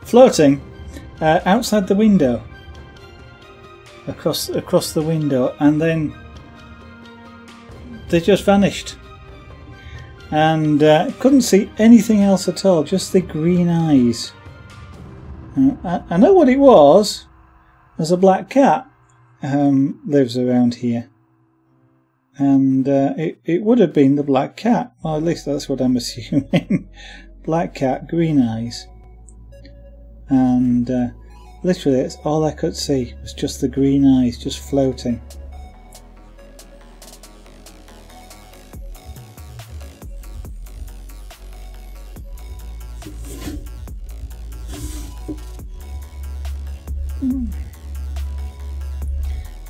floating outside the window, across the window, and then they just vanished. And couldn't see anything else at all, just the green eyes. I know what it was. There's a black cat lives around here, and it would have been the black cat, or at least that's what I'm assuming. Black cat, green eyes, and literally that's all I could see was just the green eyes just floating.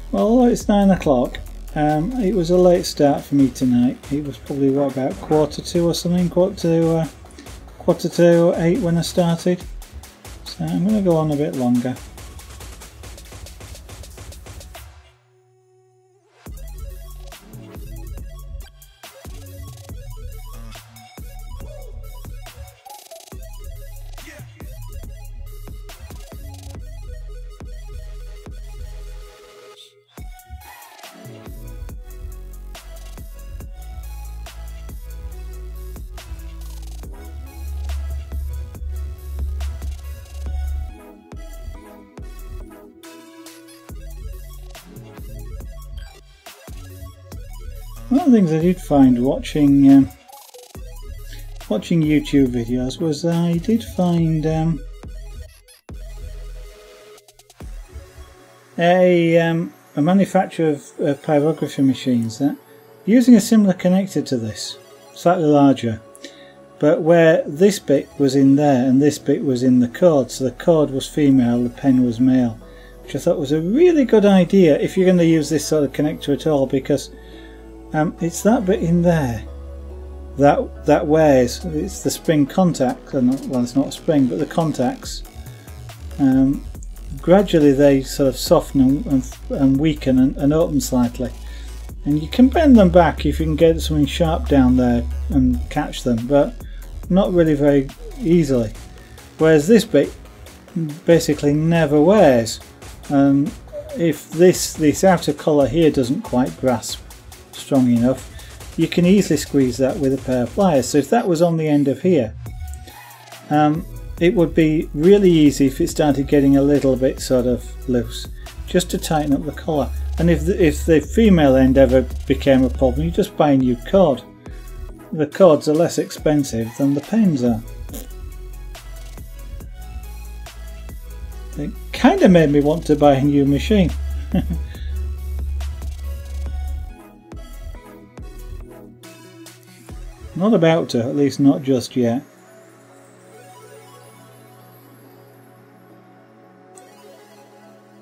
Well, although it's 9 o'clock, It was a late start for me tonight. It was probably what, about 2:45 or something, quarter to 8 when I started. So I'm going to go on a bit longer. One of the things I did find watching YouTube videos was I did find a manufacturer of pyrography machines that using a similar connector to this, slightly larger, but where this bit was in there and this bit was in the cord, so the cord was female, the pen was male, which I thought was a really good idea if you're going to use this sort of connector at all, because it's that bit in there that wears. It's the spring contact, well, it's not a spring, but the contacts. Gradually they sort of soften and weaken and open slightly, and you can bend them back if you can get something sharp down there and catch them, but not really very easily. Whereas this bit basically never wears, and if this outer collar here doesn't quite grasp strong enough, you can easily squeeze that with a pair of pliers. So if that was on the end of here, it would be really easy if it started getting a little bit sort of loose, just to tighten up the collar. And if the female end ever became a problem, you just buy a new cord. The cords are less expensive than the pens are. It kind of made me want to buy a new machine. Not about to, at least not just yet.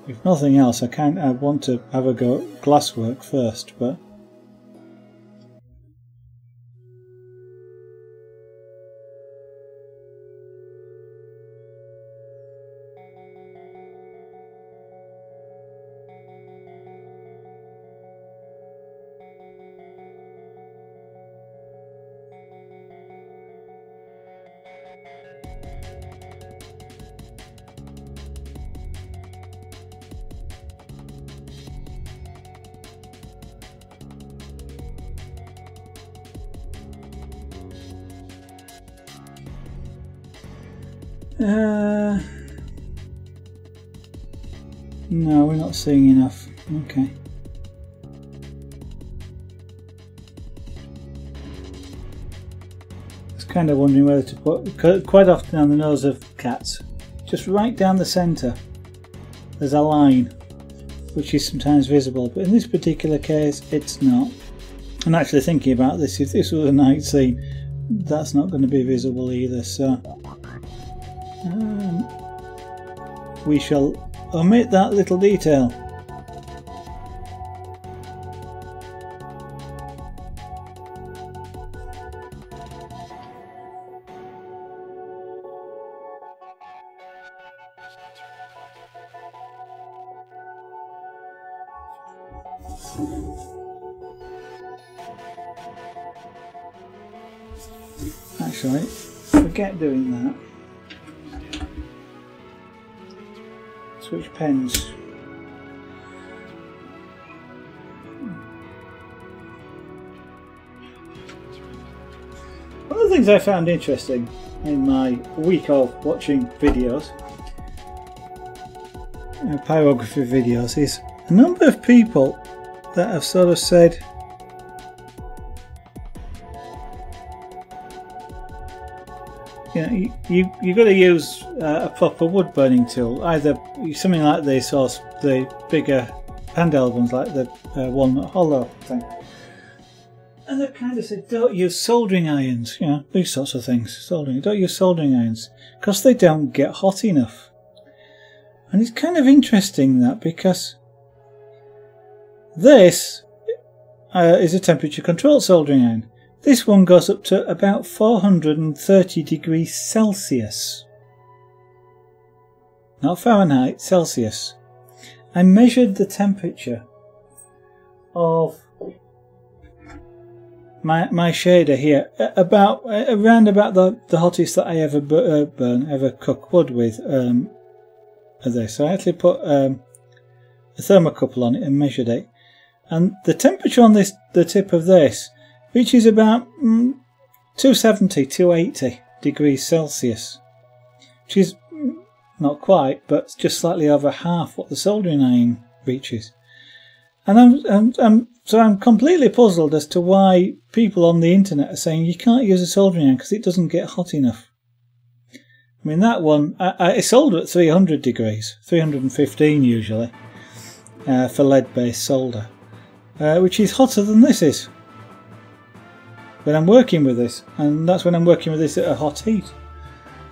If nothing else, I want to have a go at glasswork first, but no, we're not seeing enough. Okay. I was kind of wondering whether to put, quite often on the nose of cats, just right down the centre there's a line which is sometimes visible, but in this particular case it's not. And actually thinking about this, if this was a night scene, that's not going to be visible either, so we shall omit that little detail. Actually, forget doing that. Switch pens. One of the things I found interesting in my week of watching videos, pyrography videos, is a number of people that have sort of said, you've got to use a proper wood burning tool, either something like this or the bigger handheld ones like the walnut hollow thing. And they've kind of said, don't use soldering irons, these sorts of things. Don't use soldering irons because they don't get hot enough. And it's kind of interesting that, because this is a temperature controlled soldering iron. This one goes up to about 430 degrees Celsius. Not Fahrenheit, Celsius. I measured the temperature of my shader here around about the hottest that I ever cook wood with. So I actually put a thermocouple on it and measured it, and the temperature on the tip of this reaches about 270, 280 degrees Celsius, which is not quite, but just slightly over half what the soldering iron reaches. And I'm completely puzzled as to why people on the internet are saying you can't use a soldering iron because it doesn't get hot enough. I mean, that one, I solder at 300 degrees, 315 usually, for lead-based solder, which is hotter than this is when I'm working with this, and that's when I'm working with this at a hot heat.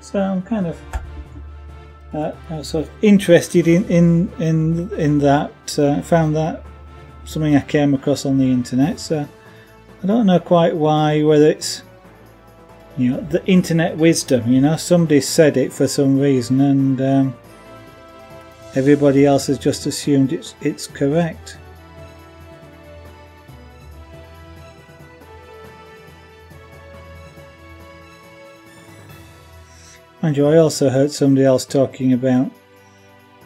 So I'm kind of sort of interested in that. Found that something I came across on the internet, so I don't know quite why, whether it's, you know, the internet wisdom, you know, somebody said it for some reason and everybody else has just assumed it's correct. Mind you, I also heard somebody else talking about,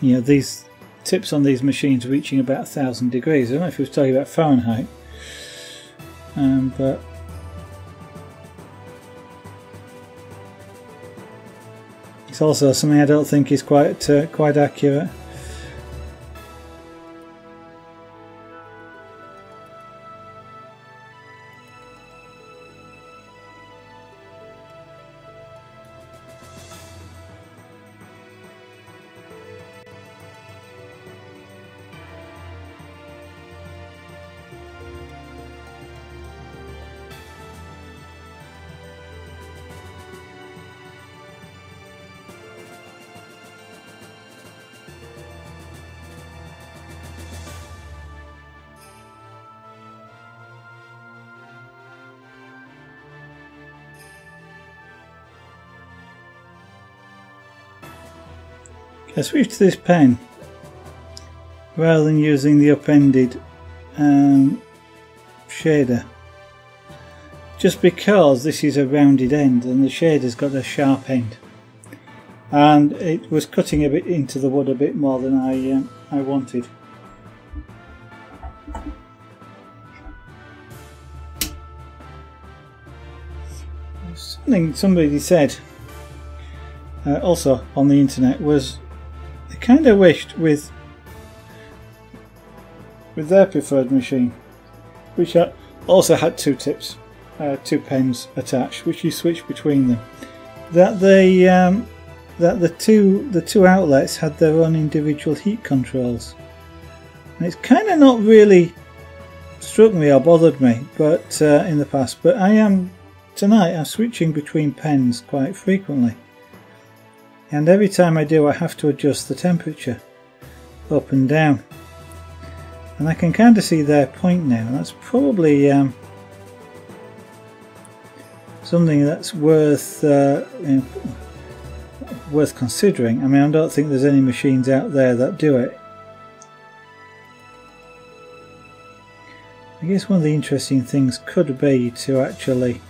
you know, these tips on these machines reaching about 1,000 degrees. I don't know if he was talking about Fahrenheit, but it's also something I don't think is quite accurate. I switched to this pen rather than using the upended shader, just because this is a rounded end and the shader's got a sharp end, and it was cutting a bit into the wood a bit more than I wanted. Something somebody said also on the internet was they kind of wished with their preferred machine, which also had two tips, two pens attached, which you switch between them, that the two outlets had their own individual heat controls. And it's kind of not really struck me or bothered me, but in the past. But tonight I'm switching between pens quite frequently, and every time I do I have to adjust the temperature up and down, and I can kind of see their point now. That's probably something that's worth considering. I mean, I don't think there's any machines out there that do it. I guess one of the interesting things could be to actually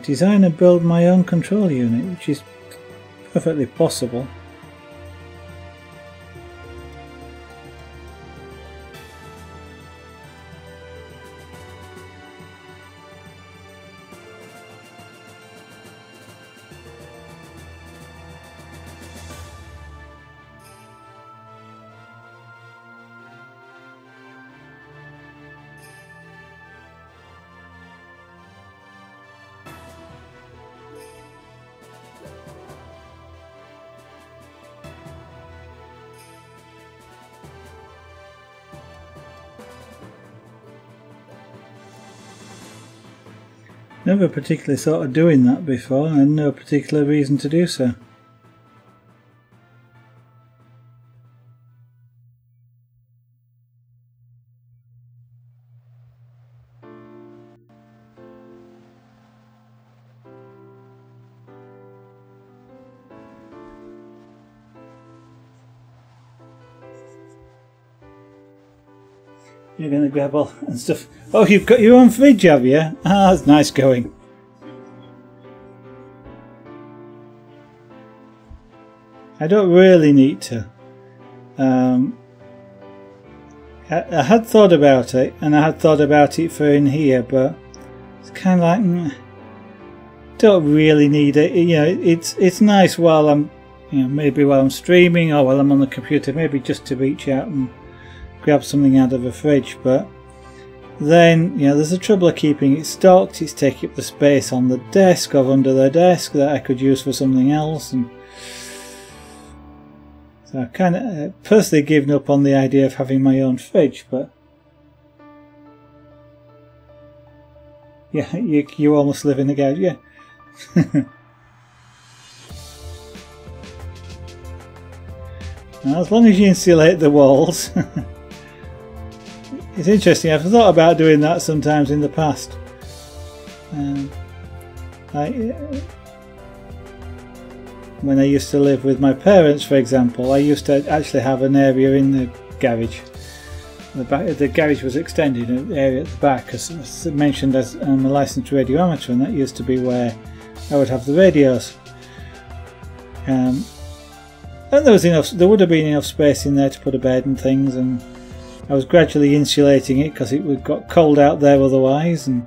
design and build my own control unit, which is perfectly possible. Never particularly thought of doing that before, and no particular reason to do so. You're going to grab all and stuff. Oh, you've got your own fridge, have you? Ah, that's nice going. I don't really need to. I had thought about it, and I had thought about it for in here, but it's kind of like, don't really need it. You know, it's nice while I'm, you know, maybe while I'm streaming or while I'm on the computer, maybe just to reach out and grab something out of a fridge. But then, you know, there's the trouble of keeping it stocked. It's taking up the space on the desk or under the desk that I could use for something else, and so I've kind of personally given up on the idea of having my own fridge. But yeah, you almost live in the garage, yeah. Now, as long as you insulate the walls. It's interesting, I've thought about doing that sometimes in the past. When I used to live with my parents, for example, I used to actually have an area in the garage. The garage was extended, an area at the back, as mentioned, as I'm a licensed radio amateur, and that used to be where I would have the radios. And there was enough. There would have been enough space in there to put a bed and things, and I was gradually insulating it because it got cold out there otherwise, and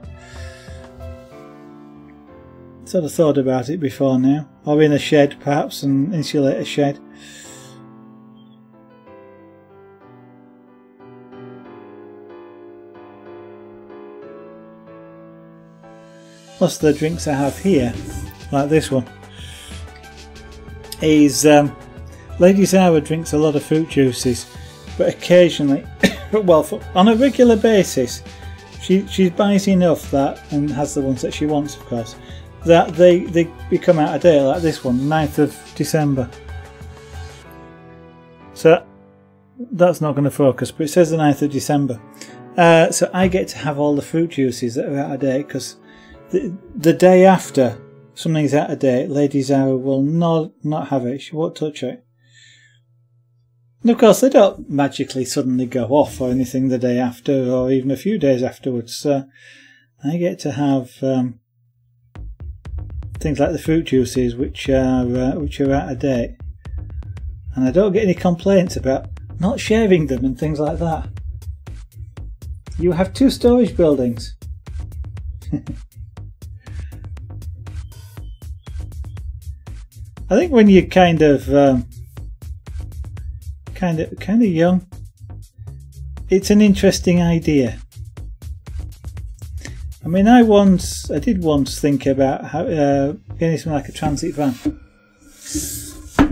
sort of thought about it before now, or in a shed perhaps, and insulate a shed. Plus the drinks I have here, like this one, is Lady Zara drinks a lot of fruit juices, but occasionally, well, on a regular basis, she buys enough that, and has the ones that she wants, of course, that they become out of date, like this one, 9th of December. So that's not going to focus, but it says the 9th of December. So I get to have all the fruit juices that are out of date, because the day after something's out of date, Lady Zara will not have it. She won't touch it. And of course, they don't magically suddenly go off or anything the day after, or even a few days afterwards. So I get to have things like the fruit juices, which are out of date, and I don't get any complaints about not sharing them and things like that. You have 2 storage buildings. I think when you're kind of young, it's an interesting idea. I mean, I did once think about how getting something like a transit van,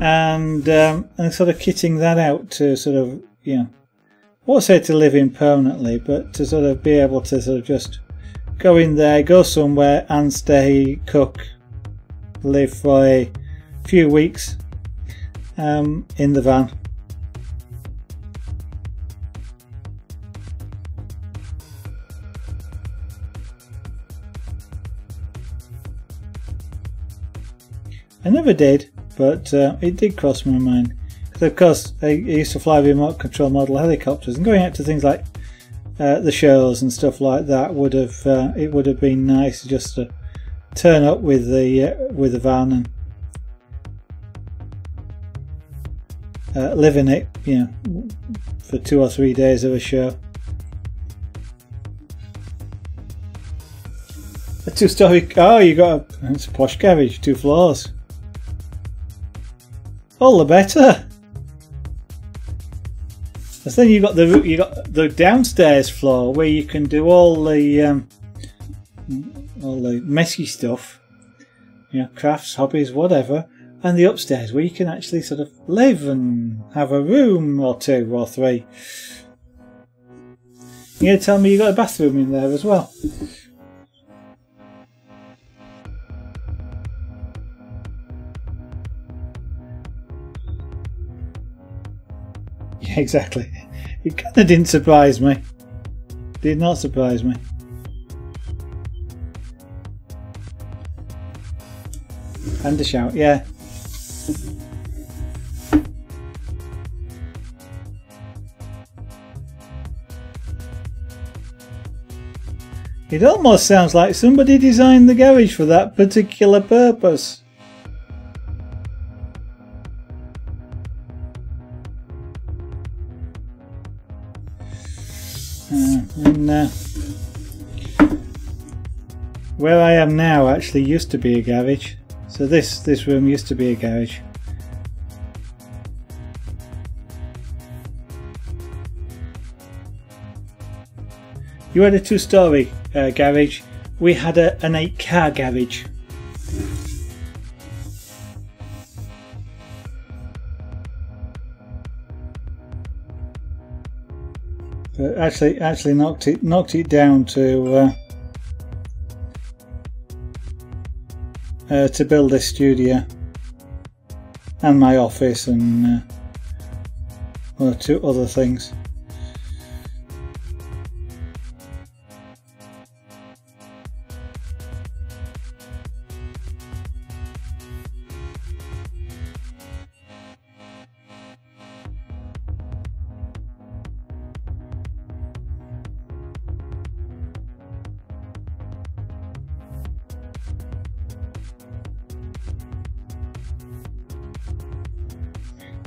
and sort of kitting that out to sort of, you know, I won't say to live in permanently, but to sort of be able to sort of just go in there, go somewhere and stay, cook, live for a few weeks in the van. I never did, but it did cross my mind. Because of course I used to fly remote control model helicopters, and going out to things like the shows and stuff like that would have it would have been nice just to turn up with the van and live in it, you know, for 2 or 3 days of a show. A 2-story. Oh, you got it's a posh garage, 2 floors. All the better. Because then you got the downstairs floor where you can do all the messy stuff, you know, crafts, hobbies, whatever, and the upstairs where you can actually sort of live and have a room or 2 or 3. You're going to tell me you got a bathroom in there as well? Yeah, exactly. It kind of didn't surprise me. Did not surprise me. And a shout, yeah. It almost sounds like somebody designed the garage for that particular purpose. Where I am now actually used to be a garage. So this room used to be a garage. You had a 2-story garage. We had an 8-car garage. But actually knocked it down to build this studio and my office and one or two other things.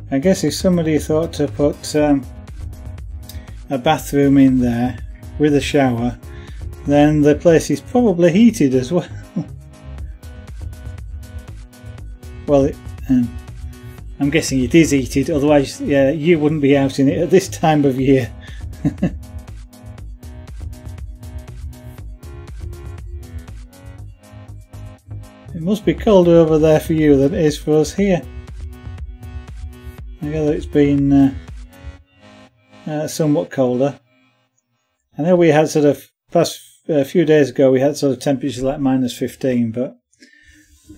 I guess if somebody thought to put a bathroom in there with a shower, then the place is probably heated as well. Well, I'm guessing it is heated, otherwise yeah, you wouldn't be out in it at this time of year. It must be colder over there for you than it is for us here. I gather it's been somewhat colder. I know we had sort of a few days ago we had sort of temperatures like -15, but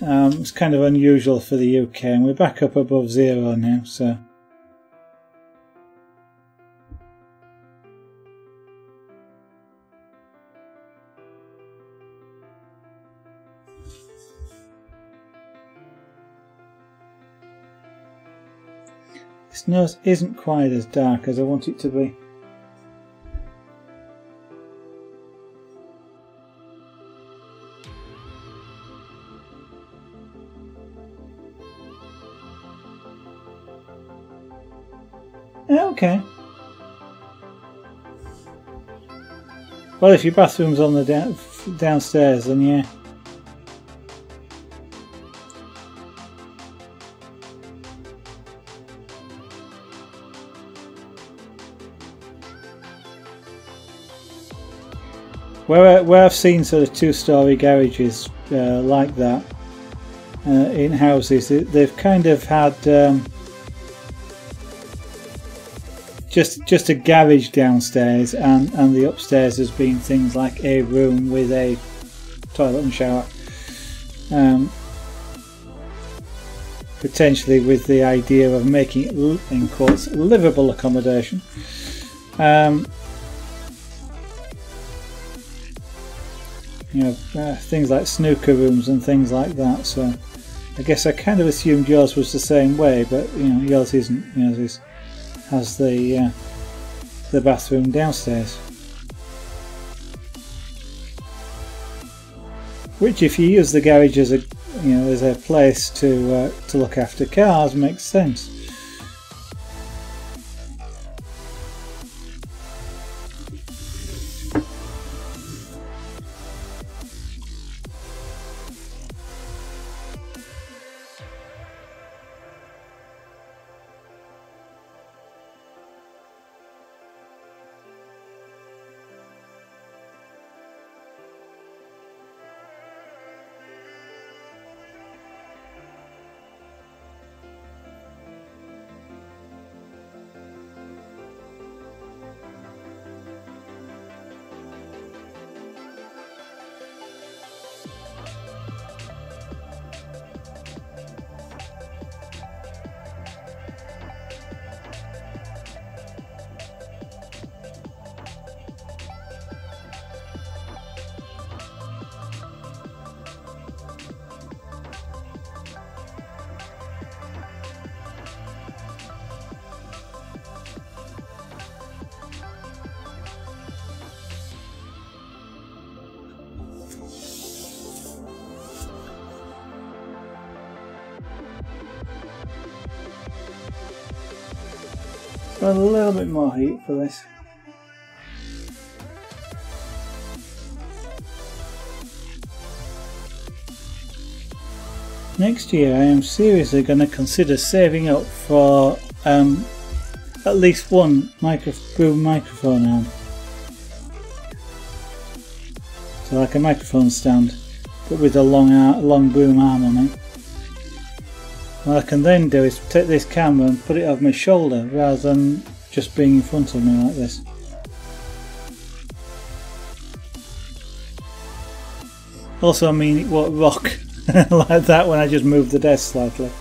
it's kind of unusual for the UK, and we're back up above 0 now, so this nose isn't quite as dark as I want it to be. Okay. Well, if your bathroom's on the downstairs, then yeah. Where I've seen sort of 2-story garages like that in houses, they've kind of had just a garage downstairs, and the upstairs has been things like a room with a toilet and shower, potentially with the idea of making it, in quotes, livable accommodation. You know, things like snooker rooms and things like that. So I guess I kind of assumed yours was the same way, but you know, yours isn't. Yours has the bathroom downstairs, which, if you use the garage as a as a place to look after cars, makes sense. Got a little bit more heat for this. Next year I am seriously going to consider saving up for at least one boom microphone arm. So like a microphone stand, but with a long boom arm on it. What I can then do is take this camera and put it over my shoulder rather than just being in front of me like this. Also, I mean, it won't rock like that when I just move the desk slightly.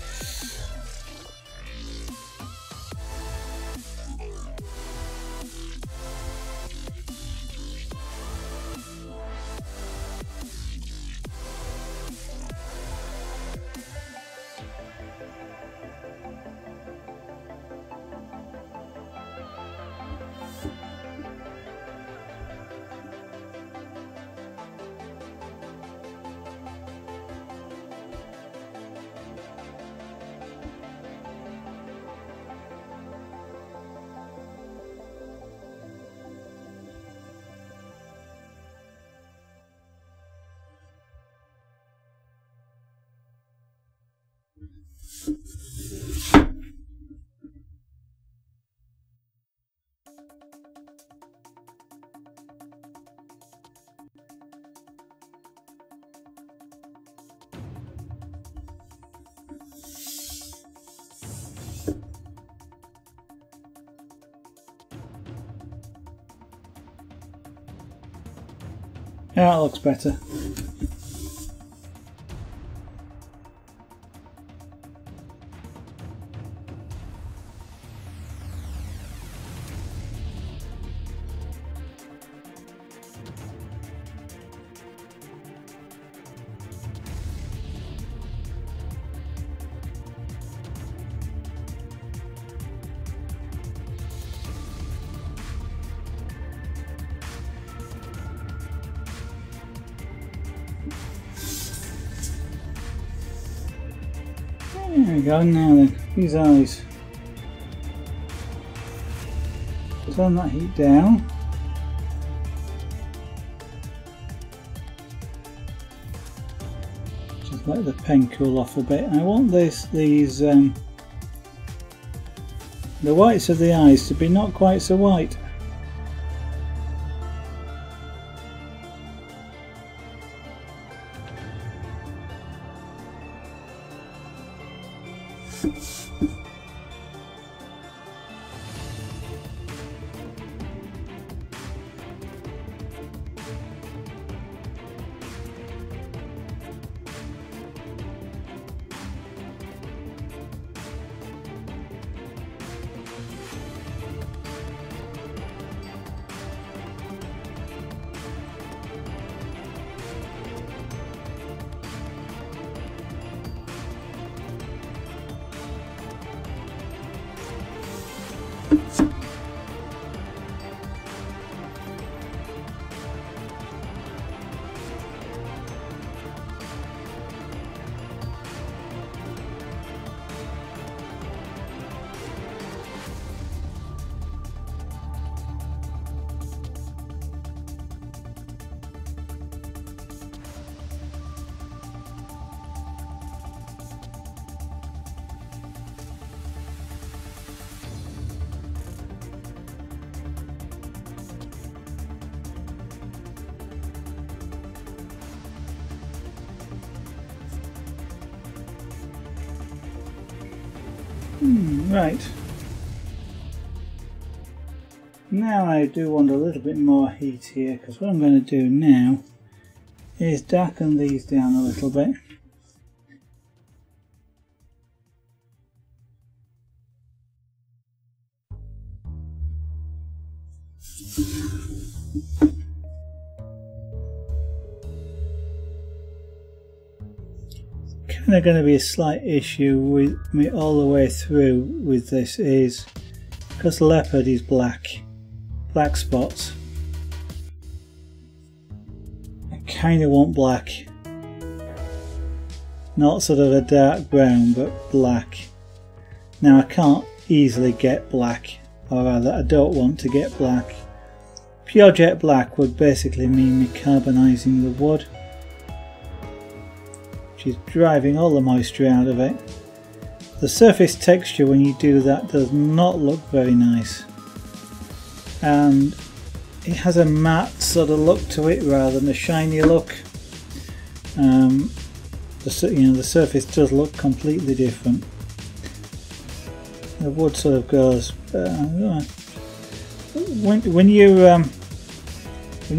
Yeah, that looks better. There we go, now then, these eyes. Turn that heat down. Just let the pen cool off a bit. I want the whites of the eyes to be not quite so white. Right. Now I do want a little bit more heat here, because what I'm going to do now is darken these down a little bit. Kind of going to be a slight issue with me all the way through with this is because leopard is black spots. I kind of want black, not sort of a dark brown but black. Now I can't easily get black or rather I don't want to get black. Pure jet black would basically mean me carbonising the wood, which is driving all the moisture out of it. The surface texture when you do that does not look very nice, and it has a matte sort of look to it rather than a shiny look. The surface does look completely different. The wood sort of goes when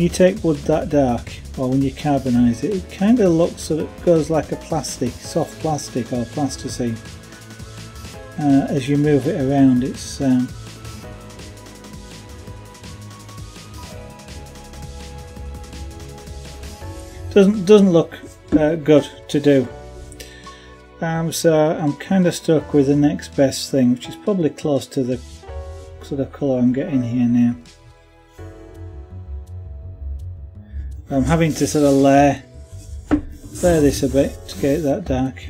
you take wood that dark, or when you carbonise it, it kind of looks sort of goes like a plastic, soft plastic or plasticine. As you move it around, it's doesn't look good to do. So I'm kind of stuck with the next best thing, which is probably close to the sort of colour I'm getting here now. I'm having to sort of layer this a bit to get it that dark.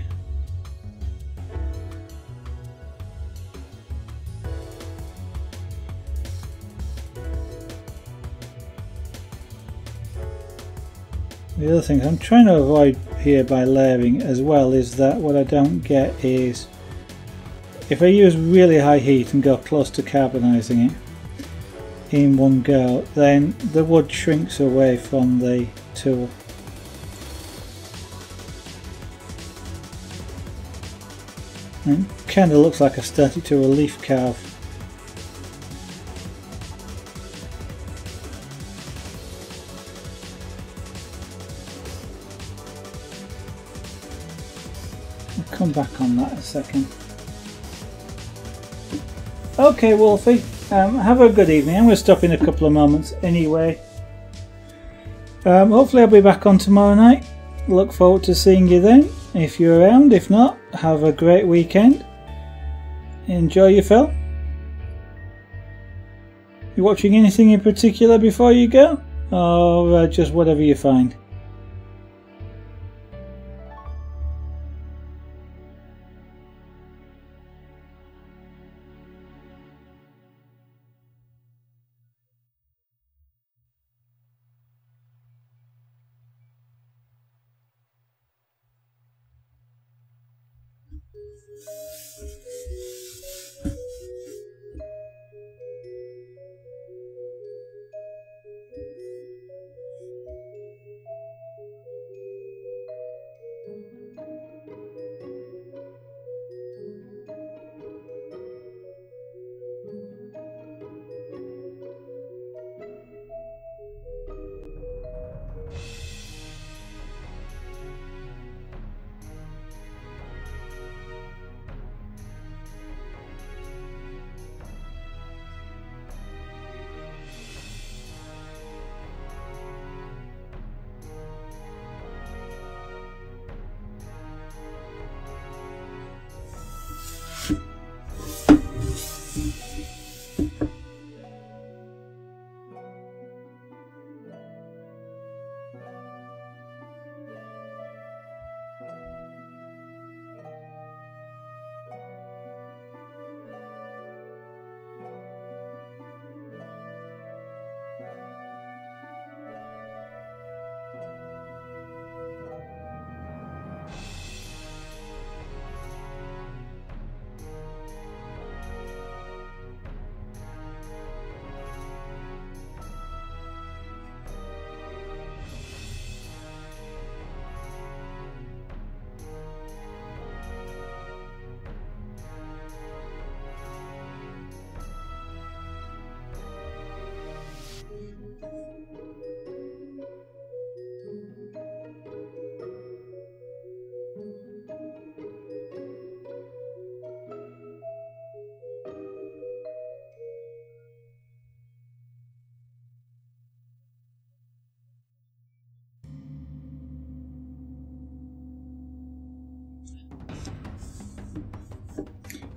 The other thing I'm trying to avoid here by layering as well is that what I don't get is if I use really high heat and go close to carbonising it in one go, then the wood shrinks away from the tool. And it kind of looks like I started to a leaf carve. I'll come back on that in a second. Okay, Wolfie, have a good evening. I'm going to stop in a couple of moments anyway. Hopefully I'll be back on tomorrow night. Look forward to seeing you then, if you're around. If not, have a great weekend. Enjoy your film. You watching anything in particular before you go? Or just whatever you find?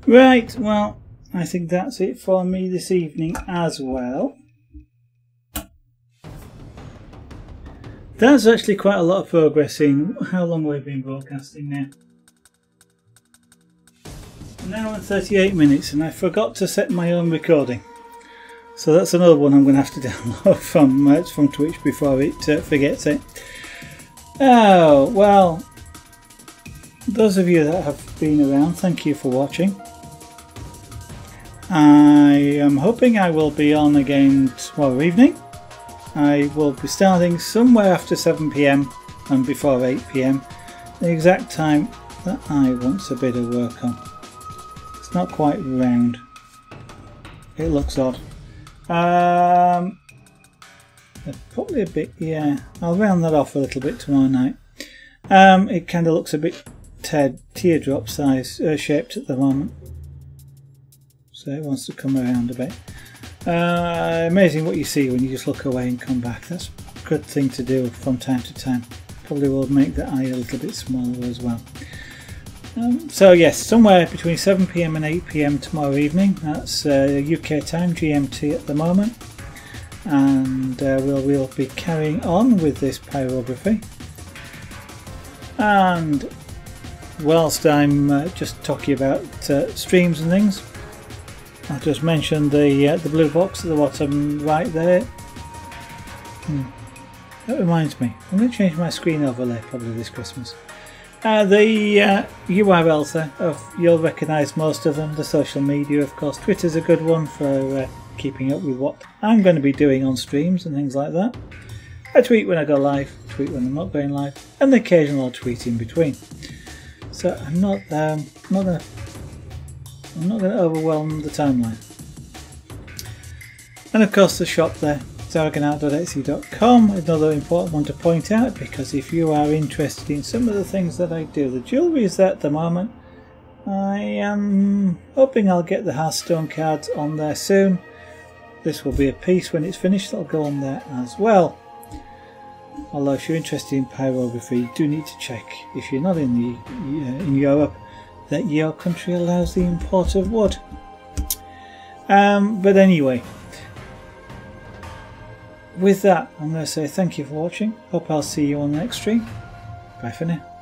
Right, well, I think that's it for me this evening as well. That's actually quite a lot of progress in how long we've been broadcasting now. An hour and 38 minutes, and I forgot to set my own recording. So that's another one I'm going to have to download from Twitch before it forgets it. Oh, well, those of you that have been around, thank you for watching. I am hoping I will be on again tomorrow evening. I will be starting somewhere after 7 PM and before 8 PM, the exact time that I want a bit of work on. It's not quite round. It looks odd. Probably a bit, yeah. I'll round that off a little bit tomorrow night. It kind of looks a bit teardrop size shaped at the moment. So it wants to come around a bit. Amazing what you see when you just look away and come back. That's a good thing to do from time to time. Probably will make the eye a little bit smaller as well. So yes, somewhere between 7 PM and 8 PM tomorrow evening. That's UK time, GMT at the moment. And we'll be carrying on with this pyrography. And whilst I'm just talking about streams and things, I'll just mention the blue box at the bottom right there. That reminds me, I'm going to change my screen overlay probably this Christmas. The URLs there, you'll recognise most of them. The social media, of course. Twitter's a good one for keeping up with what I'm going to be doing on streams and things like that. I tweet when I go live, tweet when I'm not going live, and the occasional odd tweet in between. So I'm not going to overwhelm the timeline. And of course the shop there, zaraganout.etsy.com, another important one to point out, because if you are interested in some of the things that I do, the jewellery is there at the moment. I am hoping I'll get the Hearthstone cards on there soon. This will be a piece when it's finished that'll go on there as well. Although if you're interested in pyrography, you do need to check, if you're not in Europe, that your country allows the import of wood. But anyway, with that, I'm going to say thank you for watching. Hope I'll see you on the next stream. Bye for now.